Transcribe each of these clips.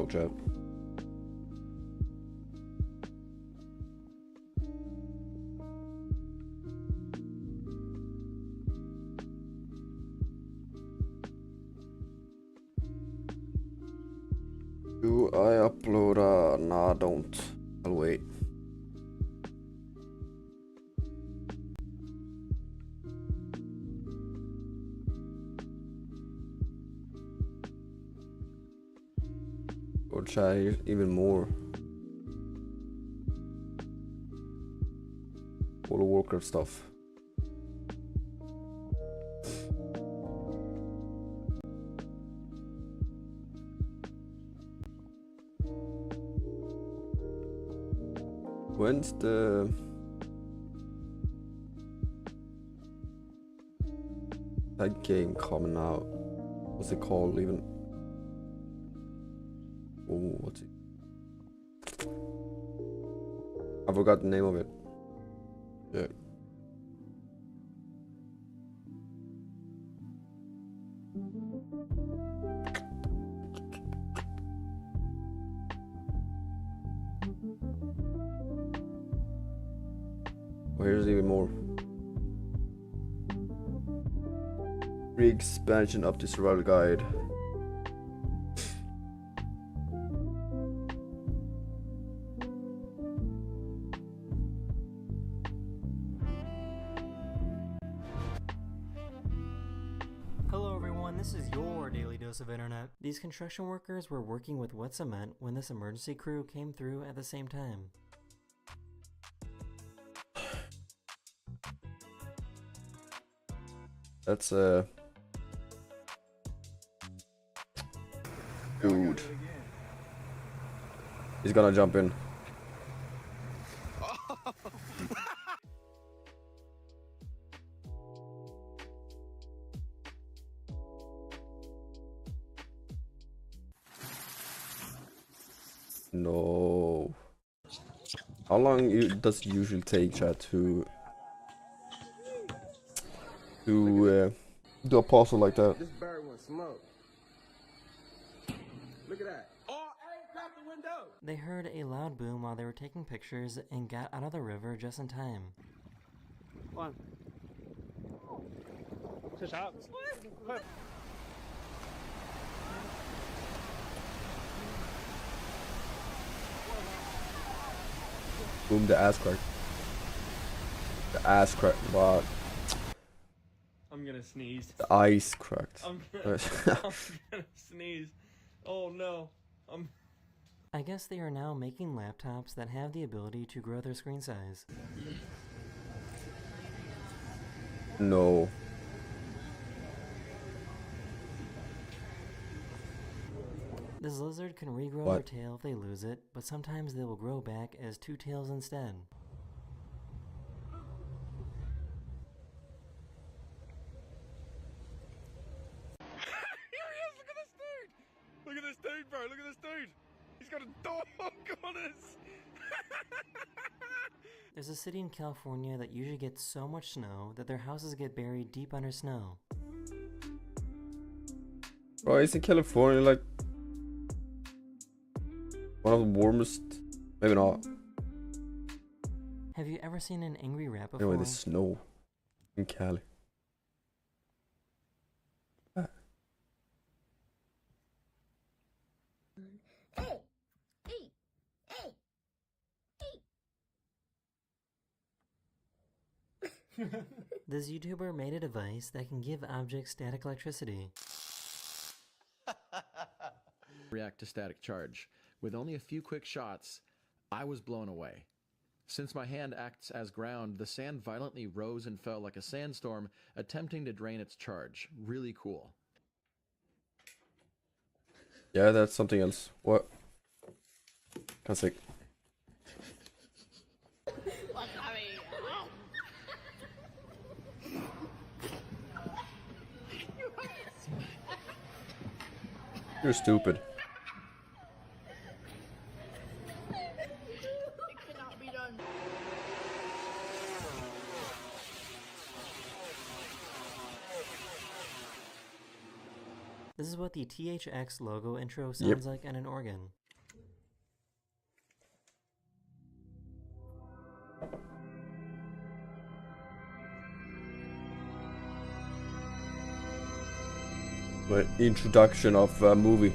chat. Do I upload? Nah, don't. I'll wait. Or try even more. World of Warcraft stuff. When's that game coming out? What's it called even? Oh, what's it? I forgot the name of it. Yeah. Oh, here's even more. Free expansion up to survival guide. Hello everyone, this is your daily dose of internet. These construction workers were working with wet cement when this emergency crew came through at the same time. That's dude. He's gonna jump in. No. How long does it usually take, chat, to do a puzzle like that? This bird wants smoke. Look at that. Oh, hey, crack the window. They heard a loud boom while they were taking pictures and got out of the river just in time. One. Push out. Push. Boom, the ass crack. The ass crack. Wow. I'm gonna sneeze. The ice cracked. I'm gonna sneeze. Oh no. I guess they are now making laptops that have the ability to grow their screen size. No. This lizard can regrow What? their tail if they lose it, but sometimes they will grow back as two tails instead. Here he is! Look at this dude, bro! Look at this dude! He's got a dog on us! There's a city in California that usually gets so much snow that their houses get buried deep under snow. Bro, isn't California like one of the warmest? Maybe not. Have you ever seen an angry rat before? Anyway, there's snow in Cali. This YouTuber made a device that can give objects static electricity. React to static charge. With only a few quick shots, I was blown away. Since my hand acts as ground, the sand violently rose and fell like a sandstorm, attempting to drain its charge. Really cool. Yeah, that's something else. What? Can't say. You're stupid. This is what the THX logo intro sounds like on an organ. Well, introduction of a movie.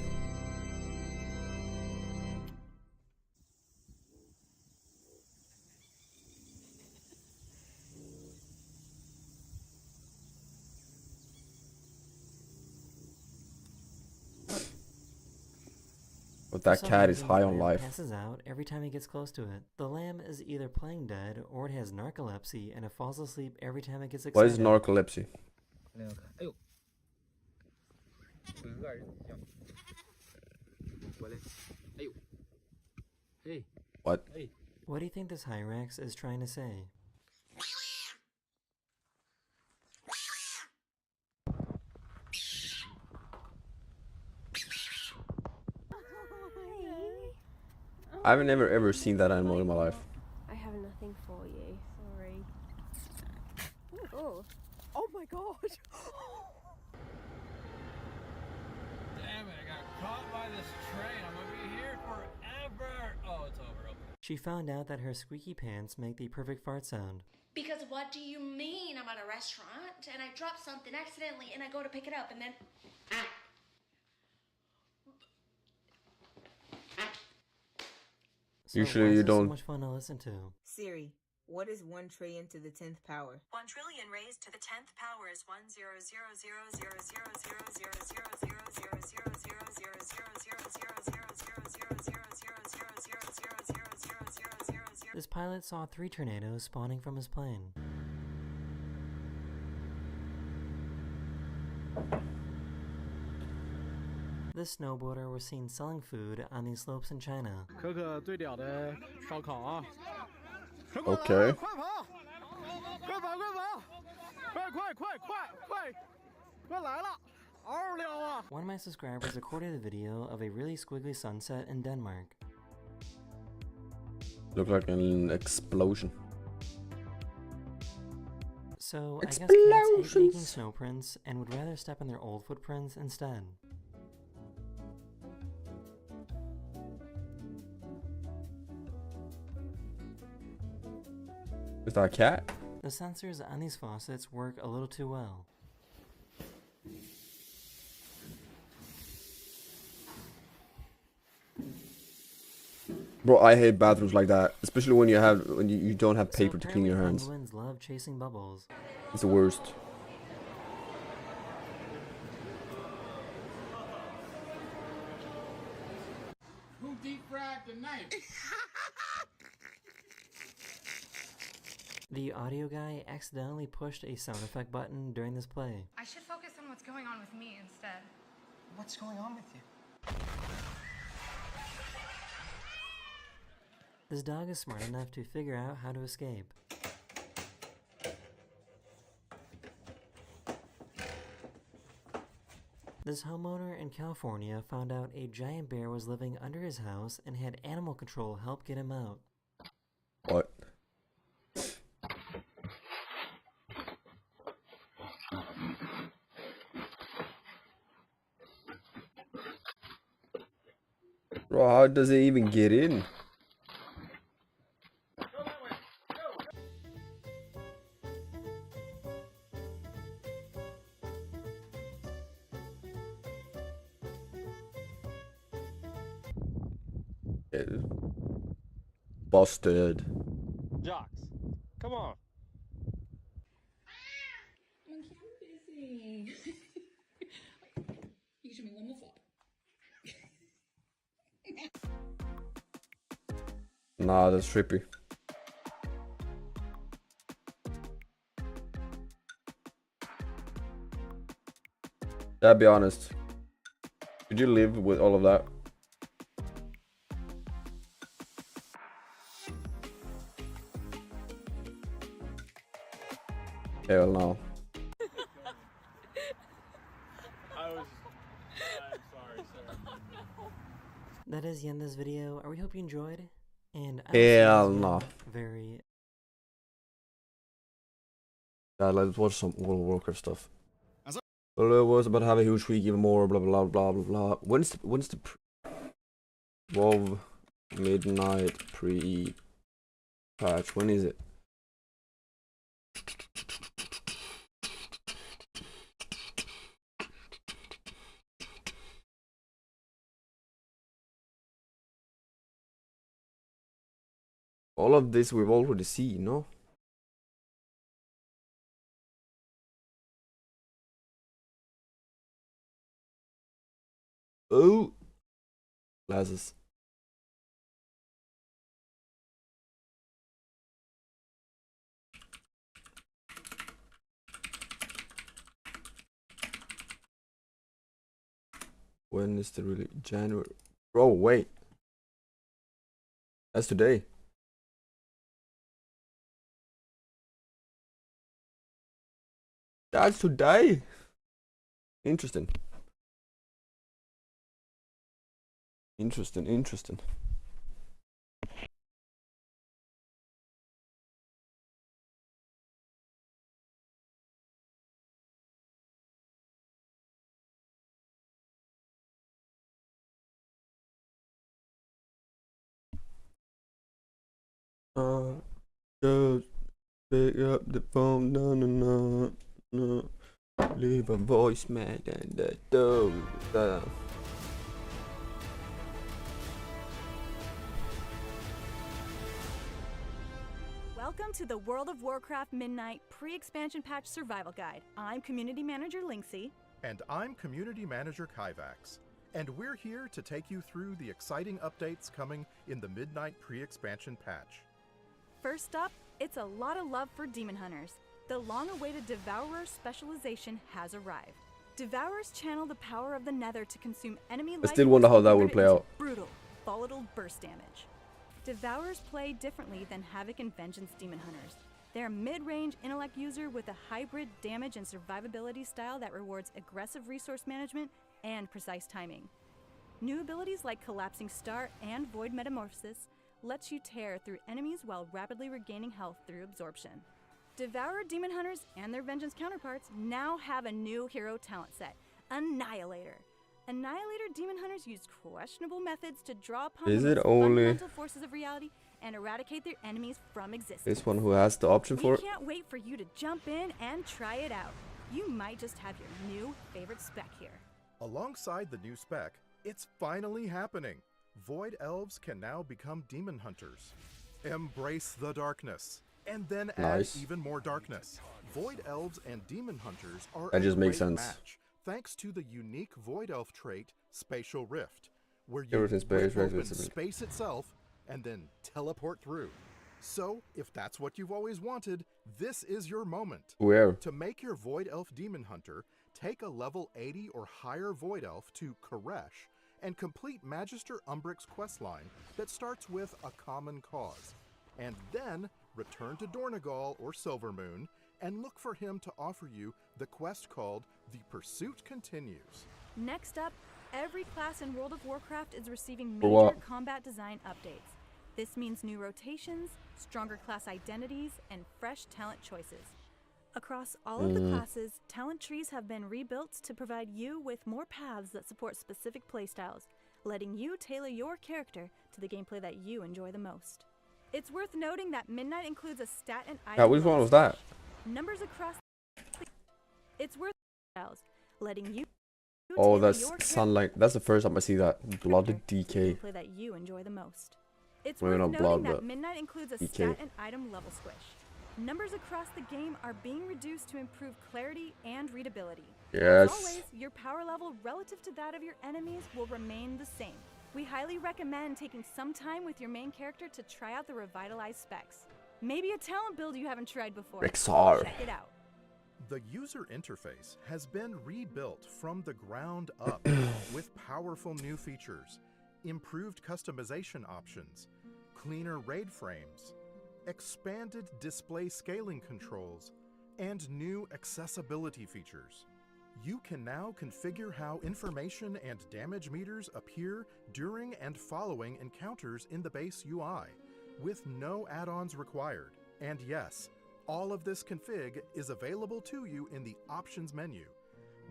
But For that some cat is reason, high the on lamb life. passes out every time he gets close to it. The lamb is either playing dead or it has narcolepsy and it falls asleep every time it gets What excited. is narcolepsy? 那个看，哎呦，有一个人叫过来，哎呦，嘿， What? 哎， What do you think this Hyrax is trying to say? I've never ever seen that animal in my life. I have nothing for you. Sorry. Oh. Oh my god! Damn it! I got caught by this train. I'm gonna be here forever. Oh, it's over. Okay. She found out that her squeaky pants make the perfect fart sound. Because what do you mean? I'm at a restaurant and I drop something accidentally and I go to pick it up and then. So Usually why is you this so don't- much fun to listen to? Siri, what is 1 trillion to the 10th power? 1 trillion raised to the 10th power is 100000000000000000000000000000000000000000000000000000000000000000000000000000000000000000000000000000000000000000000000000000000000000000000000000000000000000000000000000000000000000000000000000000000000000000000000000000000000000000000000000000000000000 This snowboarder was seen selling food on these slopes in China. 可可最屌的烧烤啊！ Okay. 快跑！快跑！快跑！快来了！嗷溜啊！ One of my subscribers recorded a video of a really squiggly sunset in Denmark. Looked like an explosion. So I guess cats hate making Explosions. snow prints and would rather step in their old footprints instead. Is that a cat? The sensors on these faucets work a little too well. Bro, I hate bathrooms like that, especially when you don't have paper to clean your apparently hands. penguins love chasing bubbles. It's the worst. Who deep fried the knife? The audio guy accidentally pushed a sound effect button during this play. I should focus on what's going on with me instead. What's going on with you? This dog is smart enough to figure out how to escape. This homeowner in California found out a giant bear was living under his house and had animal control help get him out. What? Bro, how does it even get in? Busted. Jocks, come on. Monkey, I'm busy. You can show me one more flop. Nah, that's trippy. Gotta be honest. Could you live with all of that? Hell no. I'm sorry, sir. That is the end of this video. I really hope you enjoyed. And I will see you Hell guys no. very Let's watch some World of Warcraft stuff. Well, it was about to have a huge week, even more, blah blah blah blah blah. When's the WoW midnight pre-patch? When is it? All of this we've already seen, no? Oh, glasses. When is the really January? Bro, wait. That's today. That's today. Interesting. Interesting. Just pick up the phone, no. Leave a voicemail and the door. Welcome to the World of Warcraft Midnight Pre-Expansion Patch Survival Guide. I'm Community Manager Linksy. And I'm Community Manager Kyvax. And we're here to take you through the exciting updates coming in the Midnight Pre-Expansion Patch. First up, it's a lot of love for Demon Hunters. The long-awaited Devourer specialization has arrived. Devourers channel the power of the Nether to consume enemy life. I still wonder how that will play out. Brutal, volatile burst damage. Devourers play differently than Havoc and Vengeance Demon Hunters. They're a mid-range intellect user with a hybrid damage and survivability style that rewards aggressive resource management and precise timing. New abilities like Collapsing Star and Void Metamorphosis lets you tear through enemies while rapidly regaining health through absorption. Devourer Demon Hunters and their Vengeance counterparts now have a new hero talent set, Annihilator. Annihilator Demon Hunters use questionable methods to draw upon the fundamental forces of reality and eradicate their enemies from existence. This one who has the option for it? We can't wait for you to jump in and try it out. You might just have your new favorite spec here. Alongside the new spec, it's finally happening. Void Elves can now become Demon Hunters. Embrace the darkness, and then add even more darkness. Void Elves and Demon Hunters are that just a makes great sense. match, thanks to the unique Void Elf trait, Spatial Rift, where you Everything's rip open space itself and then teleport through. So, if that's what you've always wanted, this is your moment. Where? To make your Void Elf Demon Hunter, take a level 80 or higher Void Elf to Koresh and complete Magister Umbric's questline that starts with a common cause. And then return to Dornegal or Silvermoon and look for him to offer you the quest called The Pursuit Continues. Next up, every class in World of Warcraft is receiving major combat design updates. This means new rotations, stronger class identities, and fresh talent choices. Across all of the classes, talent trees have been rebuilt to provide you with more paths that support specific playstyles, letting you tailor your character to the gameplay that you enjoy the most. It's worth noting that Midnight includes a stat and item. Yeah, which one was that? Numbers across. It's worth letting you. Oh, that's sunlight. That's the first time I see that. Blood DK. Play that you enjoy the most. It's Maybe worth not noting blood, that Midnight includes a DK. stat and item level squish. Numbers across the game are being reduced to improve clarity and readability. Yes. As always, your power level relative to that of your enemies will remain the same. We highly recommend taking some time with your main character to try out the revitalized specs. Maybe a talent build you haven't tried before. Rexar. Check it out. The user interface has been rebuilt from the ground up with powerful new features, improved customization options, cleaner raid frames, expanded display scaling controls, and new accessibility features. You can now configure how information and damage meters appear during and following encounters in the base UI, with no add-ons required. And yes, all of this config is available to you in the options menu.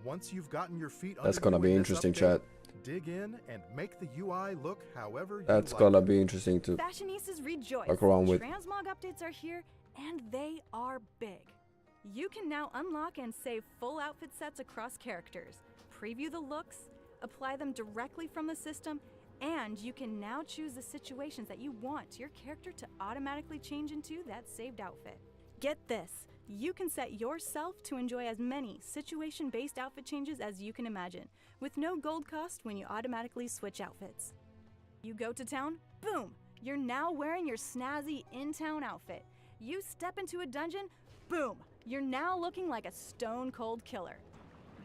Once you've gotten your feet under That's gonna be interesting, chat. Dig in and make the UI look however you That's like. gonna be interesting to Fashionistas rejoice. fuck around with. Transmog updates are here, and they are big. You can now unlock and save full outfit sets across characters, preview the looks, apply them directly from the system, And you can now choose the situations that you want your character to automatically change into that saved outfit. Get this, you can set yourself to enjoy as many situation-based outfit changes as you can imagine, with no gold cost when you automatically switch outfits. You go to town, boom, you're now wearing your snazzy in-town outfit. You step into a dungeon, boom, you're now looking like a stone-cold killer.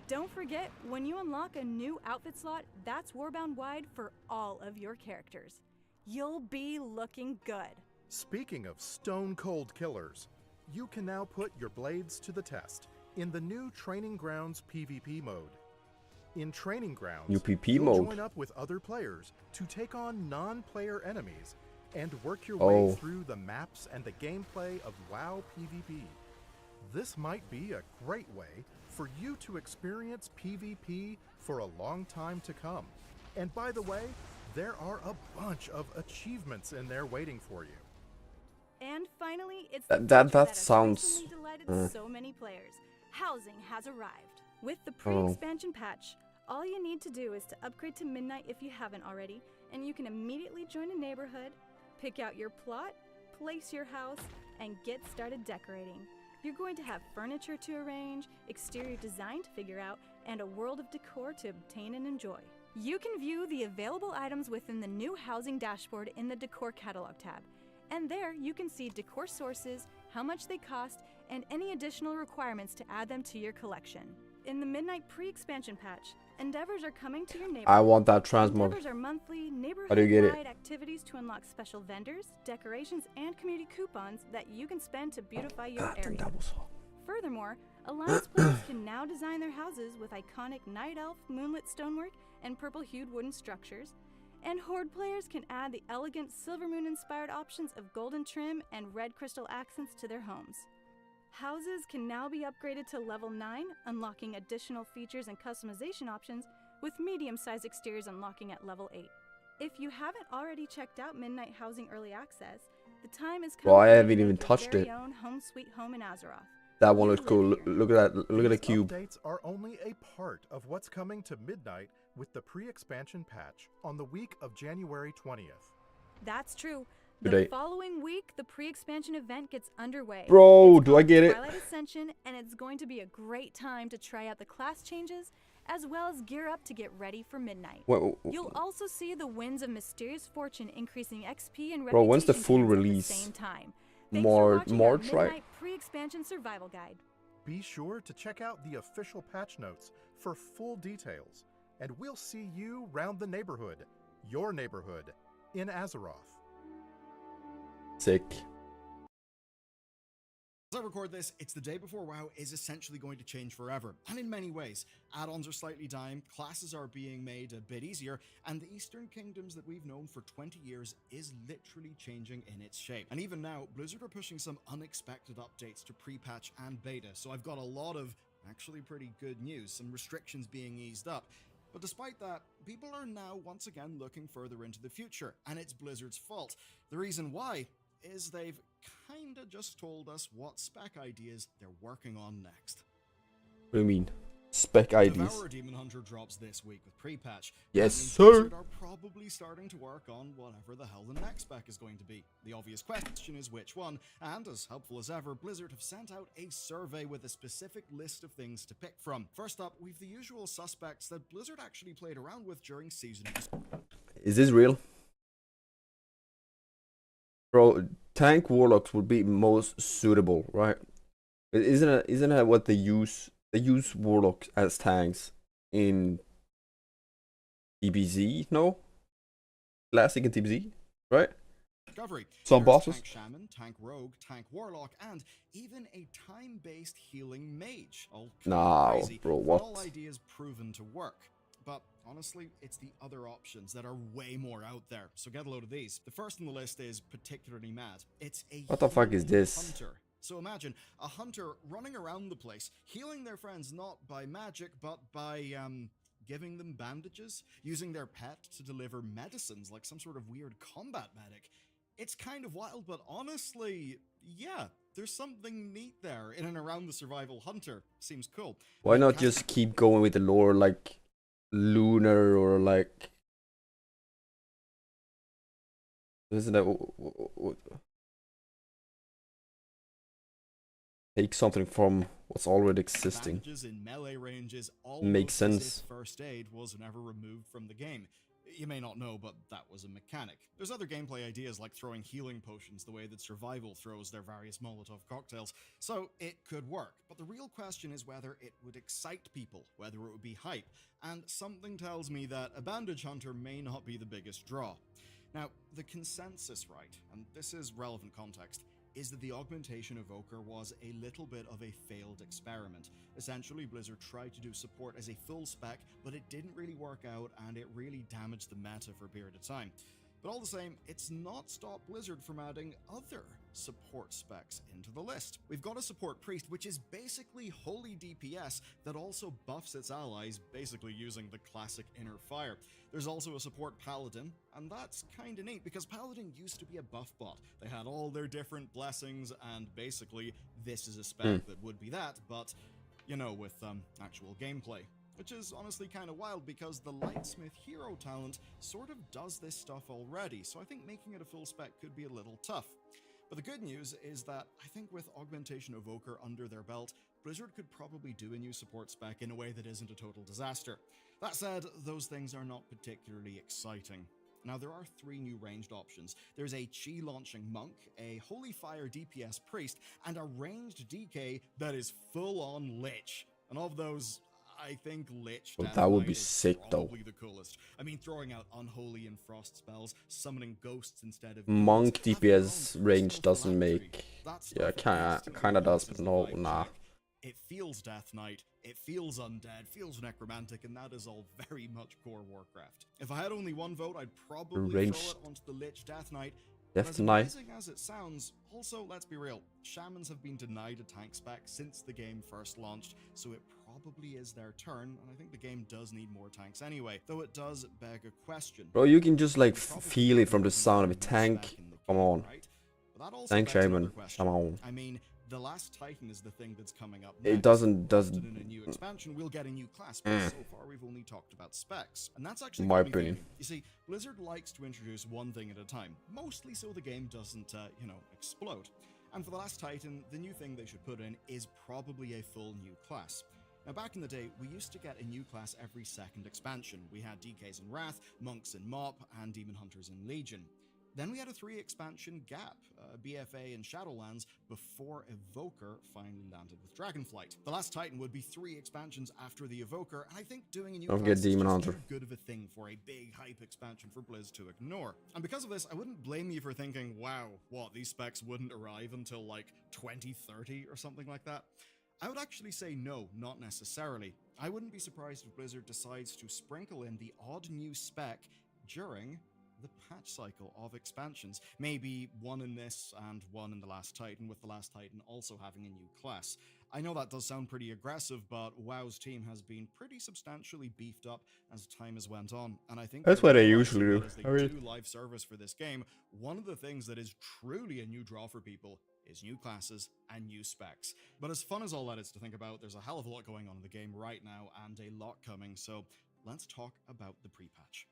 Don't forget, when you unlock a new outfit slot, that's Warbound wide for all of your characters. You'll be looking good. Speaking of stone-cold killers, you can now put your blades to the test in the new Training Grounds PvP mode. In Training Grounds, New PvP you'll mode. join up with other players to take on non-player enemies and work your way through the maps and the gameplay of WoW PvP. This might be a great way for you to experience PvP for a long time to come. And by the way, there are a bunch of achievements in there waiting for you. And finally, it's that sounds delighted so many players. Housing has arrived. With the pre-expansion patch, all you need to do is to upgrade to Midnight if you haven't already, and you can immediately join a neighborhood, pick out your plot, place your house, and get started decorating. You're going to have furniture to arrange, exterior design to figure out, and a world of decor to obtain and enjoy. You can view the available items within the new housing dashboard in the Decor Catalog tab. And there you can see decor sources, how much they cost, and any additional requirements to add them to your collection. In the Midnight pre-expansion patch, endeavors are coming to your neighborhood. I want that transmog. Endeavors are monthly How do you get it? neighborhood-wide activities to unlock special vendors, decorations, and community coupons that you can spend to beautify your area. Furthermore, Alliance players can now design their houses with iconic Night Elf moonlit stonework and purple-hued wooden structures, and Horde players can add the elegant Silver Moon-inspired options of golden trim and red crystal accents to their homes. Houses can now be upgraded to level 9, unlocking additional features and customization options, with medium-sized exteriors unlocking at level 8. If you haven't already checked out Midnight Housing Early Access, the time is coming. Bro, I haven't to even make your touched very it. own home sweet home in Azeroth. That one looks cool. Look at that. Look at the These cube. updates are only a part of what's coming to Midnight with the pre-expansion patch on the week of January 20th. That's true. Good The day. following week, the pre-expansion event gets underway. Bro, It's do I called get it? Twilight Ascension, and it's going to be a great time to try out the class changes, as well as gear up to get ready for Midnight. You'll also see the Winds of Mysterious Fortune increasing XP and Bro, when's the reputation full gains at the release? same time. Thanks for watching our March, right? Midnight pre-expansion survival guide. Be sure to check out the official patch notes for full details, and we'll see you round the neighborhood, your neighborhood, in Azeroth. Sick. As I record this, it's the day before WoW is essentially going to change forever, and in many ways. Add-ons are slightly dying, classes are being made a bit easier, and the Eastern Kingdoms that we've known for 20 years is literally changing in its shape. And even now, Blizzard are pushing some unexpected updates to pre-patch and beta, so I've got a lot of actually pretty good news, some restrictions being eased up. But despite that, people are now once again looking further into the future, and it's Blizzard's fault. The reason why is they've kinda just told us what spec ideas they're working on next. What do you mean? Spec IDs. Devourer Demon Hunter drops this week with pre-patch. Yes, That means sir. Blizzard are probably starting to work on whatever the hell the next spec is going to be. The obvious question is which one, and as helpful as ever, Blizzard have sent out a survey with a specific list of things to pick from. First up, we've the usual suspects that Blizzard actually played around with during Season of... Is this real? Bro, tank warlocks would be most suitable, right? Isn't it what they use? They use warlocks as tanks in DBZ, no? Classic in DBZ, right? Discovery. Some There's bosses. Tank Shaman, Tank Rogue, Tank Warlock, and even a time-based healing mage. All kind of No, crazy, bro, but what? all ideas proven to work. But honestly, it's the other options that are way more out there. So get a load of these. The first on the list is particularly mad. It's a What the fuck is healing this? hunter. So imagine a hunter running around the place, healing their friends not by magic, but by giving them bandages, using their pet to deliver medicines like some sort of weird combat medic. It's kind of wild, but honestly, yeah, there's something neat there in and around the survival hunter. Seems cool. Why not just keep going with the lore like Lunar or like Isn't that take something from what's already existing? Bandages in melee ranges Makes almost as sense. if first aid was never removed from the game. You may not know, but that was a mechanic. There's other gameplay ideas like throwing healing potions the way that Survival throws their various Molotov cocktails, so it could work. But the real question is whether it would excite people, whether it would be hype, and something tells me that a Bandage Hunter may not be the biggest draw. Now, the consensus, right, and this is relevant context, is that the Augmentation Evoker was a little bit of a failed experiment. Essentially, Blizzard tried to do support as a full spec, but it didn't really work out and it really damaged the meta for a period of time. But all the same, it's not stopped Blizzard from adding other support specs into the list. We've got a support priest, which is basically holy DPS that also buffs its allies, basically using the classic inner fire. There's also a support paladin, and that's kinda neat because paladin used to be a buff bot. They had all their different blessings, and basically this is a spec that would be that, but you know, with actual gameplay. Which is honestly kind of wild because the Lightsmith hero talent sort of does this stuff already, so I think making it a full spec could be a little tough. But the good news is that I think with Augmentation Evoker under their belt, Blizzard could probably do a new support spec in a way that isn't a total disaster. That said, those things are not particularly exciting. Now, there are 3 new ranged options. There's a Chi launching monk, a Holy Fire DPS priest, and a ranged DK that is full-on Lich. And of those, I think Lich Well, Death that would Knight be is sick, though. probably the coolest. I mean, throwing out Unholy and Frost spells, summoning ghosts instead of Monk demons, DPS having range Crystal doesn't Philanthropy. make. That Yeah, stuff kinda does, but is the no, vibe nah. check. It feels Death Knight, it feels undead, feels necromantic, and that is all very much core Warcraft. If I had only one vote, I'd probably Ranged throw it onto the Lich Death Knight. Death But as Knight. amazing as it sounds, also, let's be real, Shamans have been denied a tank spec since the game first launched, so it probably is their turn, and I think the game does need more tanks anyway, though it does beg a question. Bro, you can just like We probably feel it from the haven't sound of a found a tank. spec in the Come game, on. right? But that also Tank begs another Shaman. question. Come on. I mean, the Last Titan is the thing that's coming up It next. doesn't Often in a new expansion, we'll get a new class, but so far we've only talked about specs. And that's actually My got me opinion. thinking. You see, Blizzard likes to introduce one thing at a time, mostly so the game doesn't, explode. And for the Last Titan, the new thing they should put in is probably a full new class. Now, back in the day, we used to get a new class every second expansion. We had DKs in Wrath, Monks in Mop, and Demon Hunters in Legion. Then we had a 3-expansion gap, BFA and Shadowlands, before Evoker finally landed with Dragonflight. The Last Titan would be 3 expansions after the Evoker, and I think doing a new Don't class forget is Demon just Hunter. too good of a thing for a big hype expansion for Blizz to ignore. And because of this, I wouldn't blame you for thinking, wow, what, these specs wouldn't arrive until like 2030 or something like that? I would actually say no, not necessarily. I wouldn't be surprised if Blizzard decides to sprinkle in the odd new spec during the patch cycle of expansions. Maybe one in this and one in The Last Titan, with The Last Titan also having a new class. I know that does sound pretty aggressive, but WoW's team has been pretty substantially beefed up as time has went on, and I think That's what they usually do. as they I mean- do live service for this game, one of the things that is truly a new draw for people is new classes and new specs. But as fun as all that is to think about, there's a hell of a lot going on in the game right now and a lot coming, so let's talk about the pre-patch.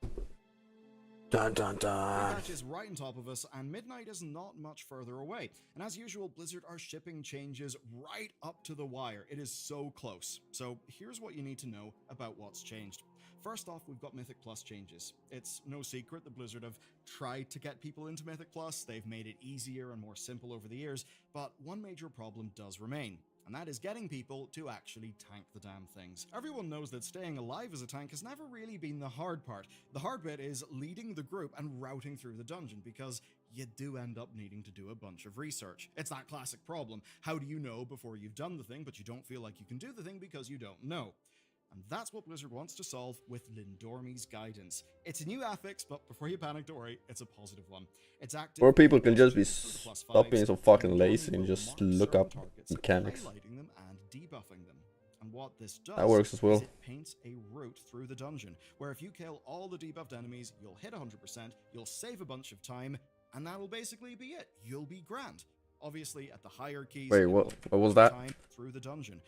Dun dun dun. Pre-patch is right on top of us, and midnight is not much further away. And as usual, Blizzard are shipping changes right up to the wire. It is so close. So here's what you need to know about what's changed. First off, we've got Mythic Plus changes. It's no secret that Blizzard have tried to get people into Mythic Plus. They've made it easier and more simple over the years, but one major problem does remain, and that is getting people to actually tank the damn things. Everyone knows that staying alive as a tank has never really been the hard part. The hard bit is leading the group and routing through the dungeon, because you do end up needing to do a bunch of research. It's that classic problem. How do you know before you've done the thing, but you don't feel like you can do the thing because you don't know? And that's what Blizzard wants to solve with Lindormi's Guidance. It's a new affix, but before you panic, don't worry, it's a positive one. It's active. Or people can just be through the plus stop being fives, so fucking and lazy Lindormi and will just mark look certain up targets, mechanics. highlighting them and debuffing them. And what this does That works as well. is it paints a route through the dungeon, where if you kill all the debuffed enemies, you'll hit 100%, you'll save a bunch of time, and that'll basically be it. You'll be grand. Obviously, at the higher keys, Wait, it what? will What was that? time through the dungeon,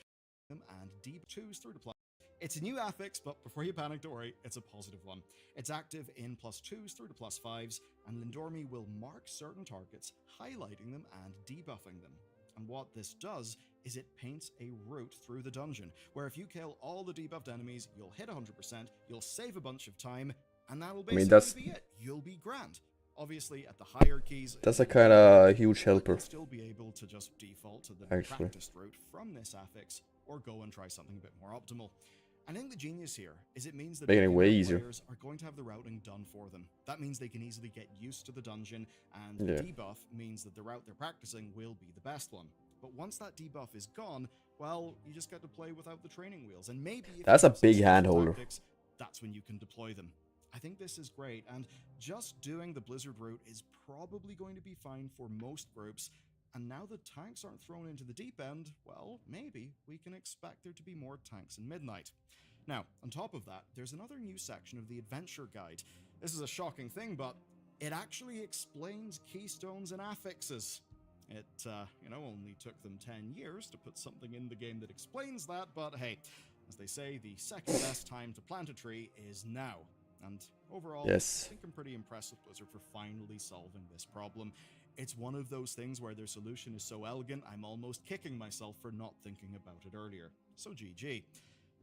and deep twos through the plus. It's a new affix, but before you panic, don't worry, it's a positive one. It's active in +2s through to +5s, and Lindormi will mark certain targets, highlighting them and debuffing them. And what this does is it paints a route through the dungeon, where if you kill all the debuffed enemies, you'll hit 100%, you'll save a bunch of time, and that'll basically be it. You'll be grand. Obviously, at the higher keys, that's a kind of huge helper. You'll still be able to just default to the practiced route from this affix, or go and try something a bit more optimal. And I think the genius here is it means that making it way easier. Players are going to have the routing done for them. That means they can easily get used to the dungeon, and the debuff means that the route they're practicing will be the best one. But once that debuff is gone, well, you just get to play without the training wheels, and maybe if that's a big handholder. That's when you can deploy them. I think this is great, and just doing the Blizzard route is probably going to be fine for most groups. And now that tanks aren't thrown into the deep end, well, maybe we can expect there to be more tanks in Midnight. Now, on top of that, there's another new section of the Adventure Guide. This is a shocking thing, but it actually explains keystones and affixes. It, only took them 10 years to put something in the game that explains that, but hey, as they say, the second best time to plant a tree is now. And overall, yes. I think I'm pretty impressed with Blizzard for finally solving this problem. It's one of those things where their solution is so elegant, I'm almost kicking myself for not thinking about it earlier. So GG.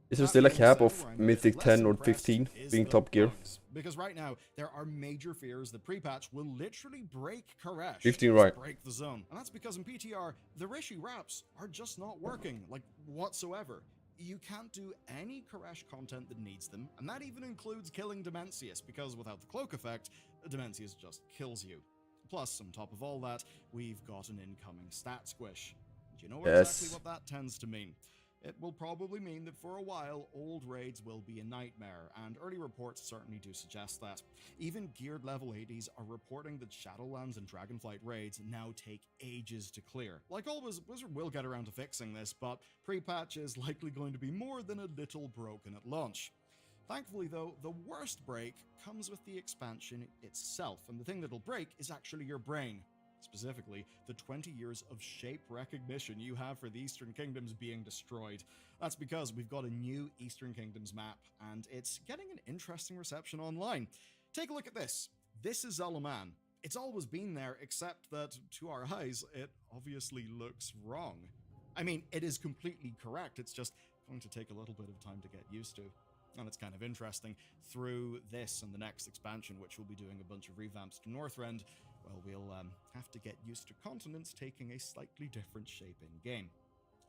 Is there still a cap of Mythic 10 or 15 being top gear? Because right now, there are major fears that pre-patch will literally break Koresh. 15, right. Break the zone. And that's because in PTR, the Rishi wraps are just not working, like, whatsoever. You can't do any Koresh content that needs them, and that even includes killing Dimensius, because without the cloak effect, Dimensius just kills you. Plus, on top of all that, we've got an incoming stat squish. Do you know exactly what that tends to mean? It will probably mean that for a while, old raids will be a nightmare, and early reports certainly do suggest that. Even geared level 80s are reporting that Shadowlands and Dragonflight raids now take ages to clear. Like always, Blizzard will get around to fixing this, but pre-patch is likely going to be more than a little broken at launch. Thankfully though, the worst break comes with the expansion itself, and the thing that'll break is actually your brain. Specifically, the 20 years of shape recognition you have for the Eastern Kingdoms being destroyed. That's because we've got a new Eastern Kingdoms map, and it's getting an interesting reception online. Take a look at this. This is Zalaman. It's always been there, except that, to our eyes, it obviously looks wrong. I mean, it is completely correct, it's just going to take a little bit of time to get used to. And it's kind of interesting, through this and the next expansion, which will be doing a bunch of revamps to Northrend, well, we'll have to get used to continents taking a slightly different shape in-game.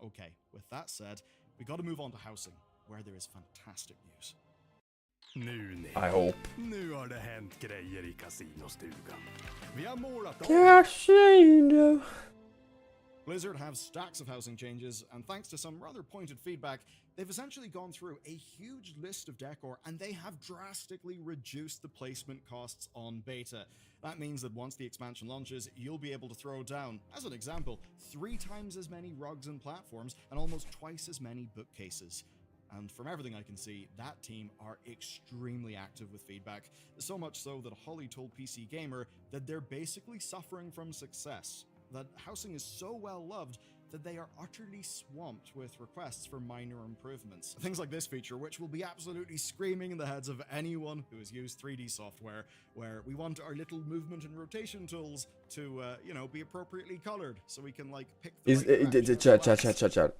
Okay, with that said, we gotta move on to housing, where there is fantastic news. I hope. Nu har det hänt grejer i kasinostugan. Vi har målat Casino. Blizzard have stacks of housing changes, and thanks to some rather pointed feedback, they've essentially gone through a huge list of decor, and they have drastically reduced the placement costs on beta. That means that once the expansion launches, you'll be able to throw down, as an example, 3 times as many rugs and platforms, and almost twice as many bookcases. And from everything I can see, that team are extremely active with feedback, so much so that Holly told PC Gamer that they're basically suffering from success. That housing is so well loved that they are utterly swamped with requests for minor improvements. Things like this feature, which will be absolutely screaming in the heads of anyone who has used 3D software, where we want our little movement and rotation tools to, be appropriately colored, so we can, like, pick the chat.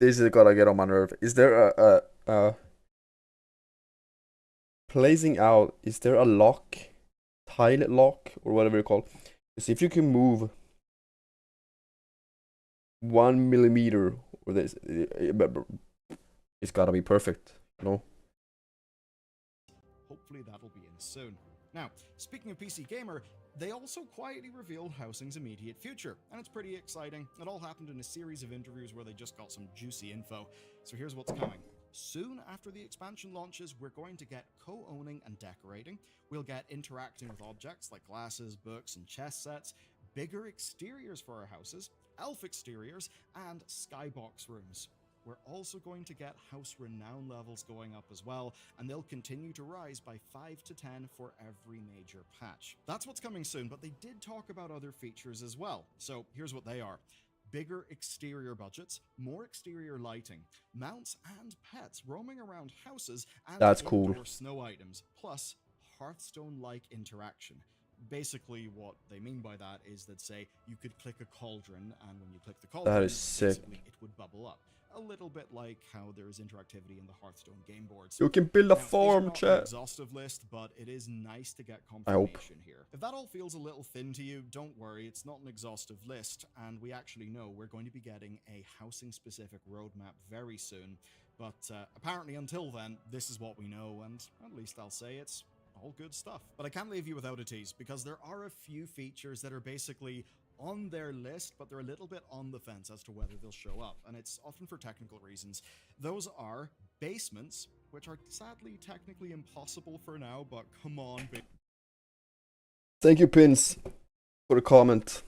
This is gonna get on my nerve. Is there a placing out, is there a lock, tile lock, or whatever you call it? See if you can move 1 millimeter, or this, it's gotta be perfect, you know? Hopefully that'll be in soon. Now, speaking of PC Gamer, they also quietly revealed housing's immediate future, and it's pretty exciting. It all happened in a series of interviews where they just got some juicy info. So here's what's coming. Soon after the expansion launches, we're going to get co-owning and decorating. We'll get interacting with objects like glasses, books, and chess sets, bigger exteriors for our houses, elf exteriors, and skybox rooms. We're also going to get house renown levels going up as well, and they'll continue to rise by 5 to 10 for every major patch. That's what's coming soon, but they did talk about other features as well. So here's what they are. bigger exterior budgets, more exterior lighting, mounts and pets roaming around houses, and That's cool. indoor snow items, plus Hearthstone-like interaction. Basically, what they mean by that is that, say, you could click a cauldron, and when you click the cauldron, That is sick. basically it would bubble up. A little bit like how there is interactivity in the Hearthstone game boards. You can build a Now, these are farm, not an chat. exhaustive list, but it is nice to get I hope. confirmation here. If that all feels a little thin to you, don't worry, it's not an exhaustive list, and we actually know we're going to be getting a housing-specific roadmap very soon. But apparently until then, this is what we know, and at least I'll say it's all good stuff. But I can't leave you without a tease, because there are a few features that are basically on their list, but they're a little bit on the fence as to whether they'll show up, and it's often for technical reasons. Those are basements, which are sadly technically impossible for now, but come on. Thank you, Pins, for the comment.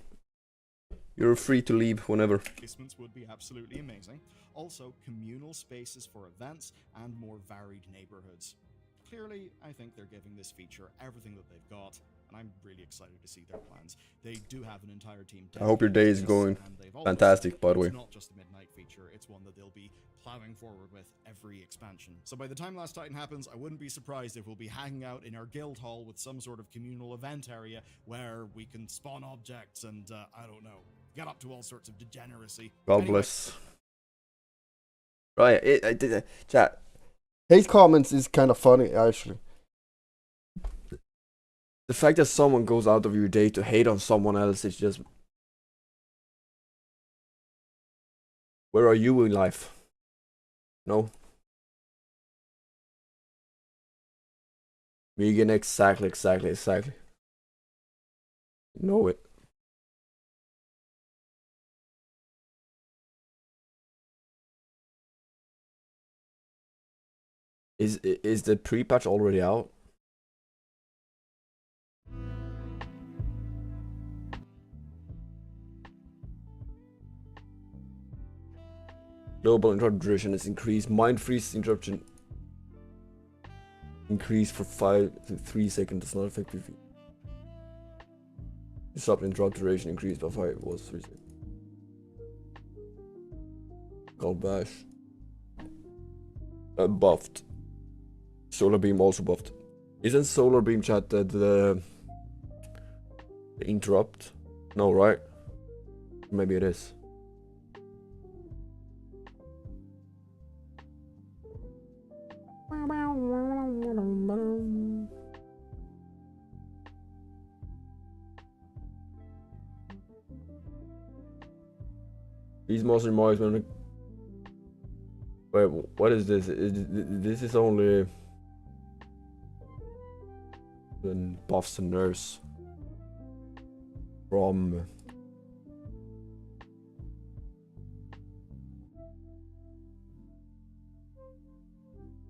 You're free to leave whenever. Basements would be absolutely amazing. Also, communal spaces for events and more varied neighborhoods. Clearly, I think they're giving this feature everything that they've got, and I'm really excited to see their plans. They do have an entire team. I hope your day is going fantastic, by the way. It's not just a midnight feature, it's one that they'll be plowing forward with every expansion. So by the time Last Titan happens, I wouldn't be surprised if we'll be hanging out in our guild hall with some sort of communal event area where we can spawn objects and, I don't know, get up to all sorts of degeneracy. God bless. Right, chat. Hate comments is kind of funny, actually. The fact that someone goes out of your day to hate on someone else is just... Where are you in life? No? Vegan, exactly. Know it. Is the pre-patch already out? Global interrupt duration is increased. Mind freeze interruption increased for 5 to 3 seconds. Does not affect PvP. Disrupt interrupt duration increased by 5. It was 3 seconds. Gold bash. Buffed. Solar beam also buffed. Isn't solar beam chat the interrupt? No, right? Maybe it is. These monster marksmen. Wait, what is this? This is only buffs and nerfs from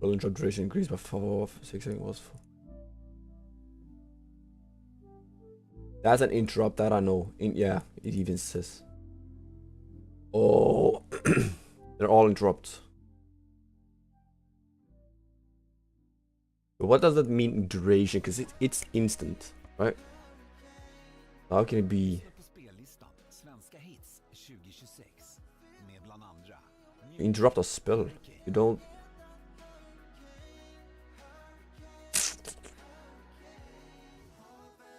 Rolling drop duration increased by 4 6 seconds was 4. That's an interrupt that I know. Yeah, it even says. Oh, they're all interrupts. But what does that mean in duration? Because it's instant, right? How can it be? Interrupt a spell. You don't.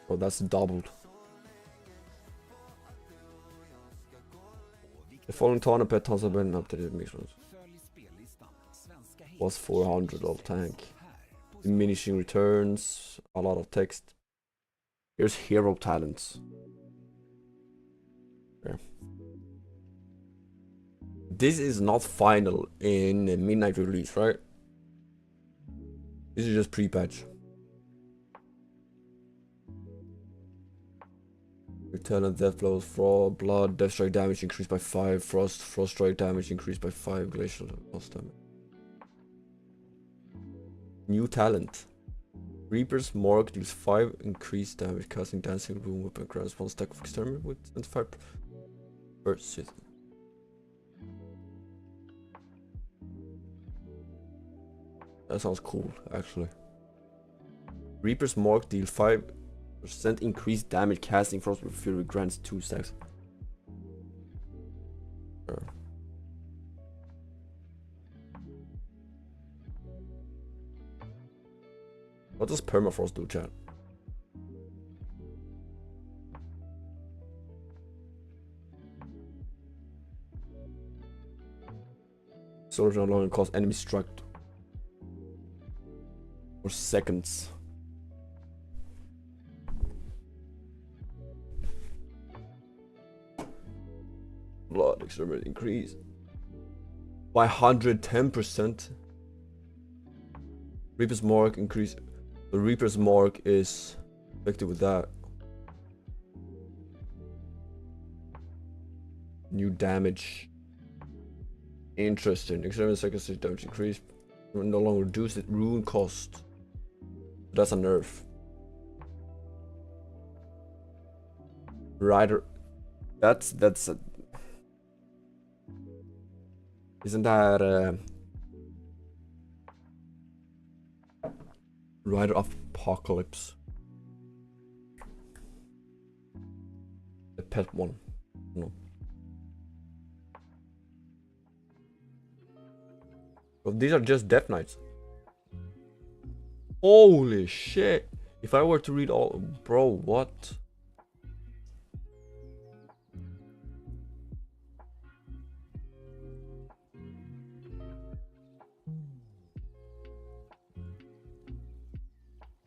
Oh, that's doubled. The following tournament pet tons have been updated. Was 400 of tank. Diminishing returns. A lot of text. Here's hero talents. Okay. This is not final in a midnight release, right? This is just pre-patch. Return of death blows, frost, blood, death strike damage increased by 5, frost strike damage increased by 5, glacial lost damage. New talent. Reaper's Morgue deals 5 increased damage, casting dancing boom weapon grants 1 stack of exterminate with 25 per citizen. That sounds cool, actually. Reaper's Morgue deals 5% increased damage, casting Frostbite Fury grants 2 stacks. does permafrost do, chat? Soldiers no longer cause enemy struck for seconds. Blood extremely increase by 110%. Reaper's Mark increase. The Reaper's Mark is affected with that. New damage. Interesting. Extremely seconds damage increase. No longer reduce the rune cost. That's a nerf. Rider. That's a. Isn't that Rider of Apocalypse? The pet one. No. Well, these are just Death Knights. Holy shit. If I were to read all... Bro, what?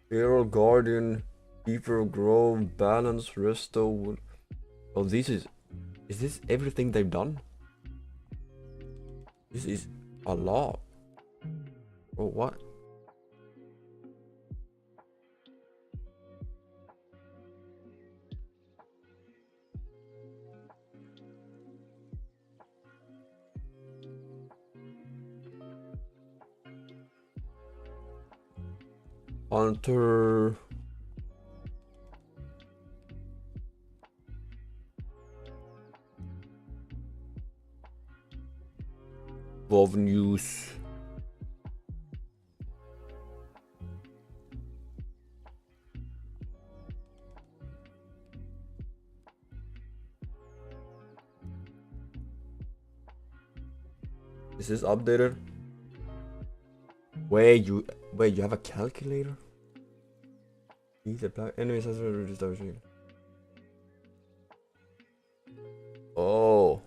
Feral Guardian, Beaver Grove, Balance, Resto. Oh, this is this everything they've done? This is a lot. Oh, what? Hunter. Wolf News. Is this updated? Wait, you have a calculator? Enemies has reduced damage. Oh.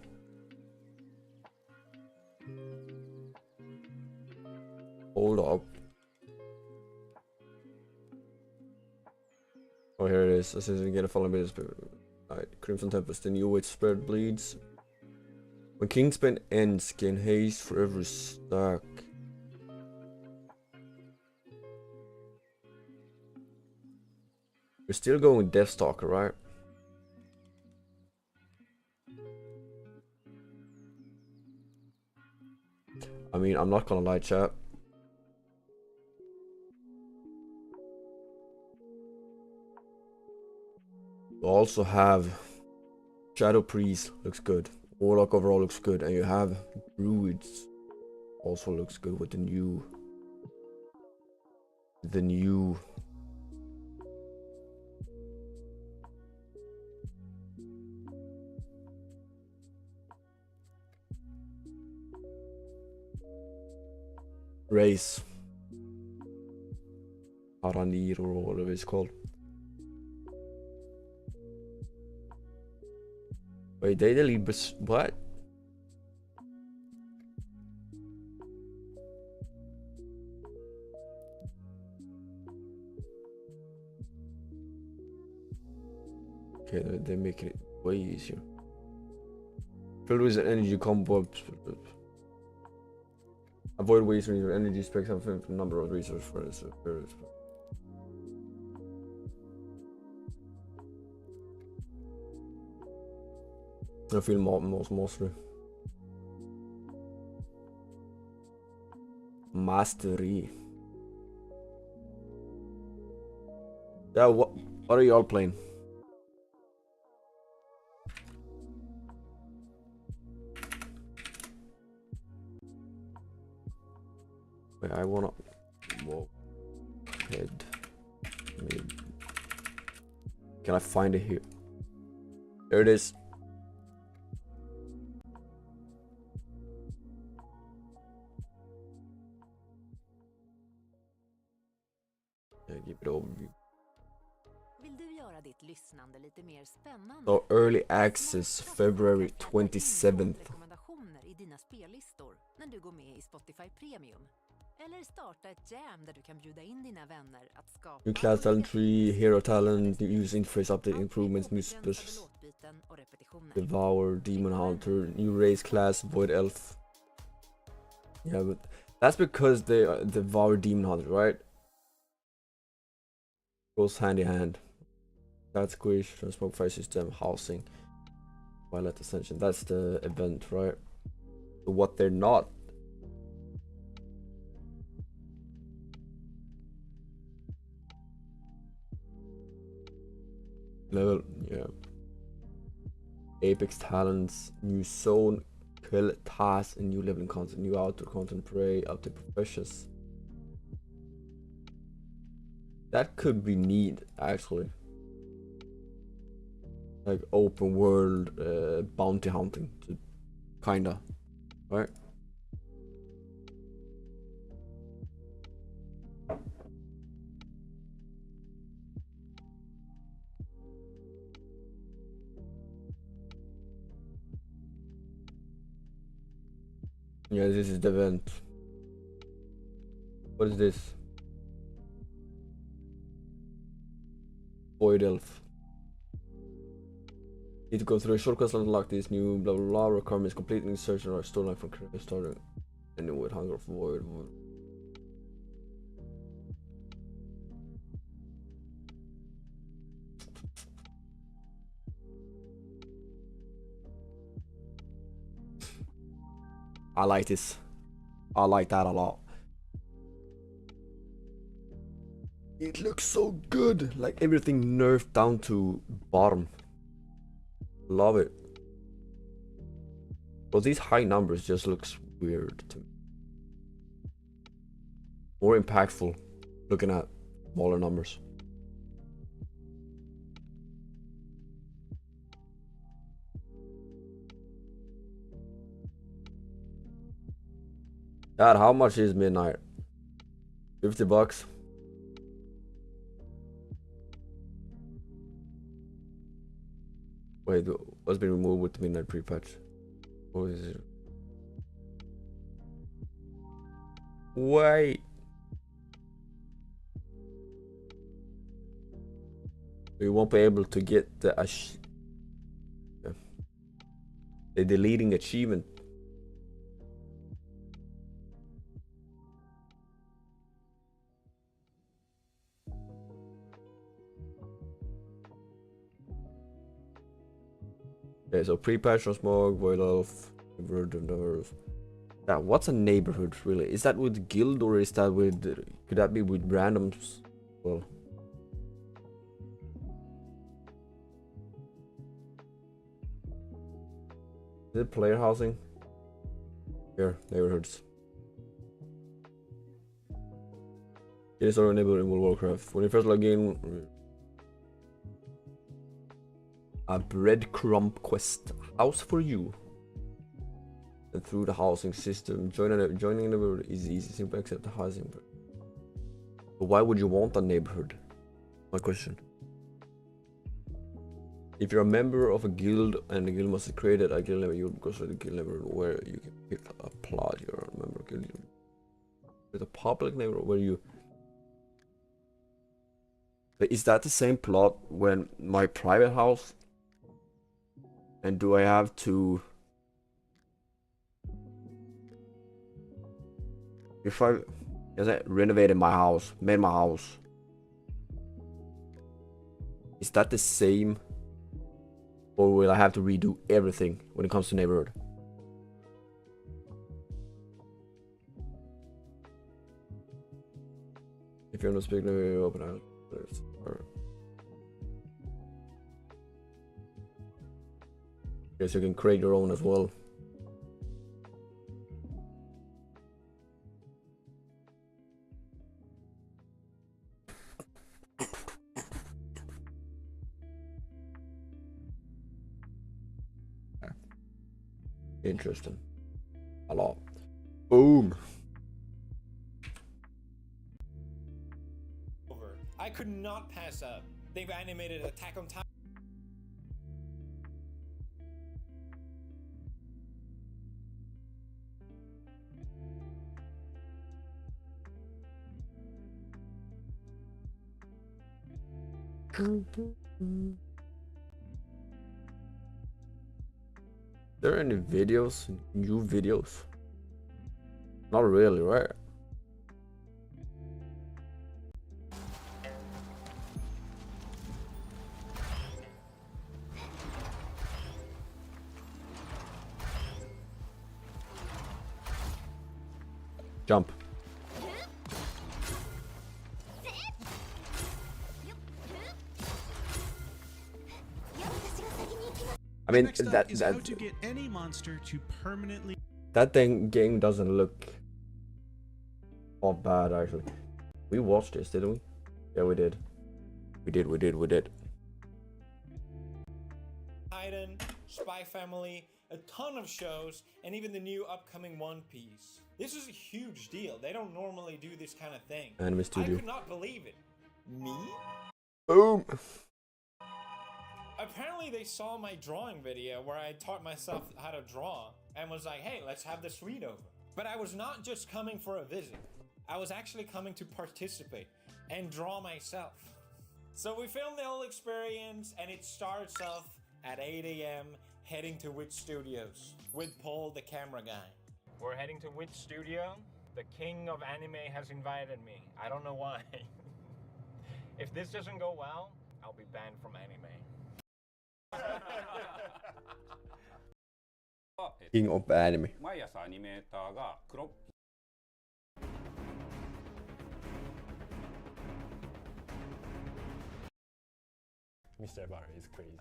Hold up. Oh, here it is. As soon as we get a fallen base. Alright, Crimson Tempest. The new weight spread bleeds. When Kingspan ends, gain haste for every stack. We're still going with Deathstalker, right? I mean, I'm not gonna lie, chat. You also have Shadow Priest, looks good. Warlock overall looks good, and you have Druids, also looks good with the new race. Aranir or whatever it's called. Wait, they delete what? Okay, they're making it way easier. Filled with an energy combo. Avoid wasting your energy specs of a number of resources for this. I feel mostly. Mastery. Yeah, what are y'all playing? Wait, I wanna walk head mid. Can I find it here? There it is. Yeah, give lyssnande lite mer spännande. So early access February 27th. Rekommendationer i dina spellistor när du går med i Spotify Premium. Eller starta ett jam där du kan bjuda in dina vänner att skapa New class talent tree, hero talent, new user interface update improvements, new specials. Devour, demon hunter, new race class, void elf. Yeah, but that's because they devour demon hunter, right? Goes hand in hand. That's squish, smoke fire system, housing, Violet Ascension. That's the event, right? But what they're not. Level, yeah. Apex talents, new zone, kill tasks, and new leveling content, new outdoor content, prey, update professions. That could be neat, actually. Like open world bounty hunting, kinda, right? Yeah, this is the event. What is this? Void Elf. Need to go through a shortcut to unlock this new blah blah blah. Requirements completing search and storyline from starting any with hunger of void. I like this. I like that a lot. It looks so good. Like everything nerfed down to bottom. Love it. But these high numbers just looks weird to me. More impactful looking at smaller numbers. Dad, how much is Midnight? $50. Wait, what's been removed with the Midnight pre-patch? What is it? Wait. We won't be able to get the deleting achievement. Okay, so pre-patch on Smog, Void Elf, neighborhood. Yeah, what's a neighborhood really? Is that with guild or is that with? Could that be with randoms? Well, is it player housing? Here, neighborhoods. It is already enabled in World of Warcraft. When you first log in. A breadcrumb quest. House for you. And through the housing system. Joining a neighborhood is easy. Simply accept the housing. But why would you want a neighborhood? My question. If you're a member of a guild and the guild must have created a guild neighborhood, you go to the guild neighborhood where you can pick a plot. You're a member of a guild. There's a public neighborhood where you. But is that the same plot when my private house? And do I have to, if I renovated my house, made my house, is that the same, or will I have to redo everything when it comes to neighborhood? If you're not speaking, open out. Guess you can create your own as well. Interesting. A lot. Boom. I could not pass up They've animated Attack on Titan. There are any videos, new videos? Not really, right? Jump. I mean, Next up is how to get any monster to permanently. that game doesn't look all bad actually. We watched this, didn't we? Yeah, we did. We did. Titan, Spy Family, a ton of shows, and even the new upcoming One Piece. This is a huge deal. They don't normally do this kind of thing. Anime Studio. I could not believe it. Me? Boom. Apparently they saw my drawing video where I taught myself how to draw and was like, hey, let's have this read over. But I was not just coming for a visit. I was actually coming to participate and draw myself. So we filmed the whole experience and it starts off at 8 AM heading to Witch Studios with Paul, the camera guy. We're heading to Witch Studio. The king of anime has invited me. I don't know why. If this doesn't go well, I'll be banned from anime. King of anime. 毎朝アニメーターが黒 Mr. Ibarra is crazy.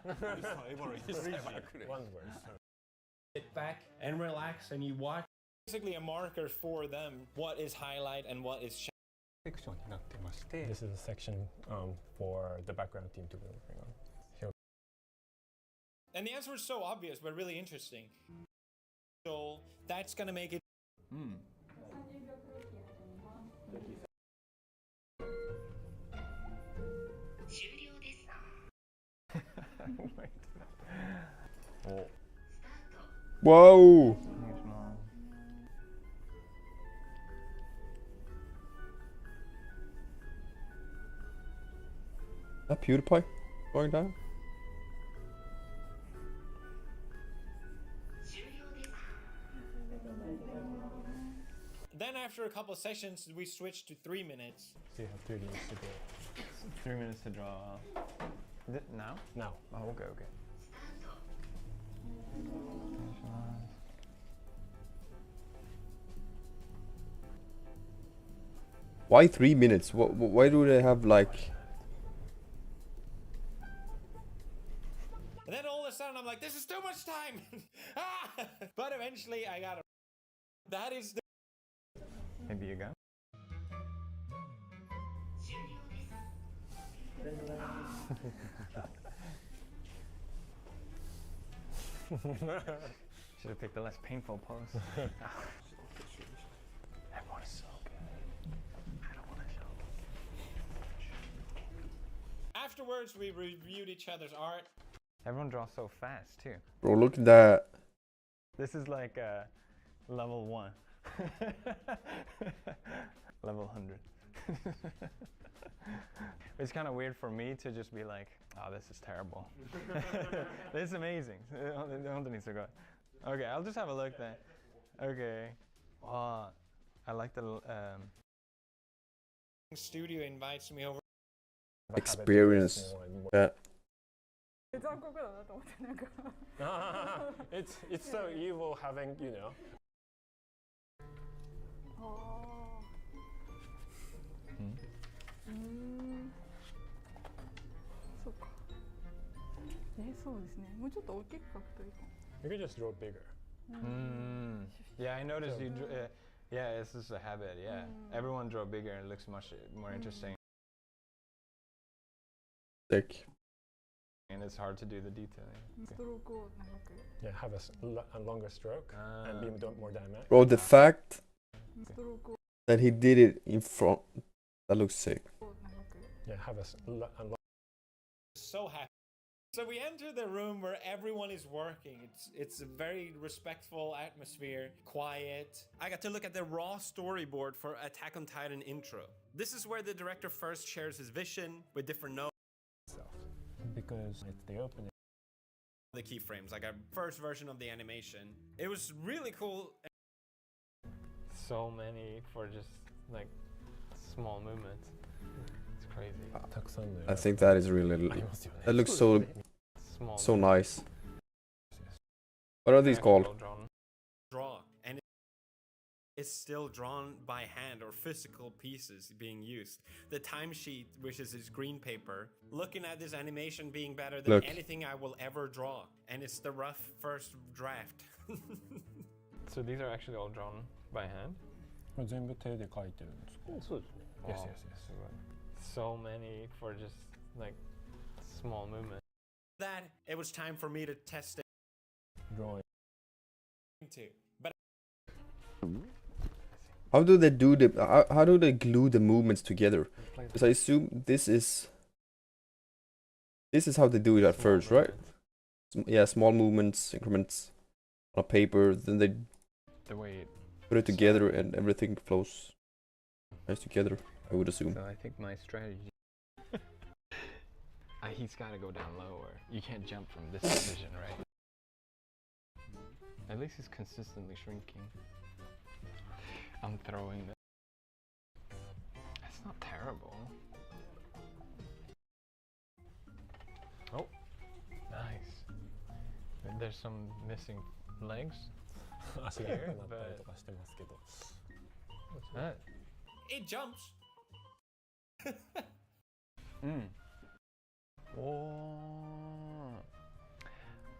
Mr. Ibarra is crazy. One word. Sit back and relax and you watch. Basically a marker for them what is highlight and what is shadow. This is a section for the background team to be working on. And the answer is so obvious but really interesting. So that's gonna make it. Whoa! That PewDiePie going down? Then after a couple sessions we switched to 3 minutes. So you have 30 minutes to go. 3 minutes to draw. Now? Now. Oh, okay. Why 3 minutes? Why do they have like... And then all of a sudden I'm like, this is too much time! But eventually I got it. That is the... Maybe you go? Should have picked the less painful pose. Everyone is so good. I don't want to show. Afterwards we reviewed each other's art. Everyone draws so fast too. Bro, look at that. This is like level 1. Level 100. It's kind of weird for me to just be like, oh, this is terrible. This is amazing. Okay, I'll just have a look then. Okay. Oh, I like the... Studio invites me over. Experience. Yeah. It's so evil having, you know. You can just draw bigger. Yeah, I noticed you drew, yeah, this is a habit, yeah. Everyone draw bigger and it looks much more interesting. Sick. And it's hard to do the detailing. Yeah, have a longer stroke and be more dynamic. Bro, the fact that he did it in front, that looks sick. Yeah, have a So happy. So we enter the room where everyone is working. It's a very respectful atmosphere, quiet. I got to look at the raw storyboard for Attack on Titan intro. This is where the director first shares his vision with different notes. Because it's the opening. The keyframes, like a first version of the animation. It was really cool. So many for just like small movements. It's crazy. I think that is really. That looks so nice. What are these called? Draw, and it's still drawn by hand or physical pieces being used. The timesheet, which is this green paper, looking at this animation being better than anything I will ever draw, and it's the rough first draft. So these are actually all drawn by hand? 全部手で描いてるんですか? そうですね. Yes, yes, yes. So many for just like small movements. That it was time for me to test it. Drawing. But how do they do the? How do they glue the movements together? Because I assume this is how they do it at first, right? Yeah, small movements, increments on a paper. Then they put it together, and everything flows nice together. I would assume. So I think my strategy. He's got to go down lower. You can't jump from this position, right? At least he's consistently shrinking. I'm throwing this. That's not terrible. Oh, nice. There's some missing legs here, but what's that? It jumps. Oh.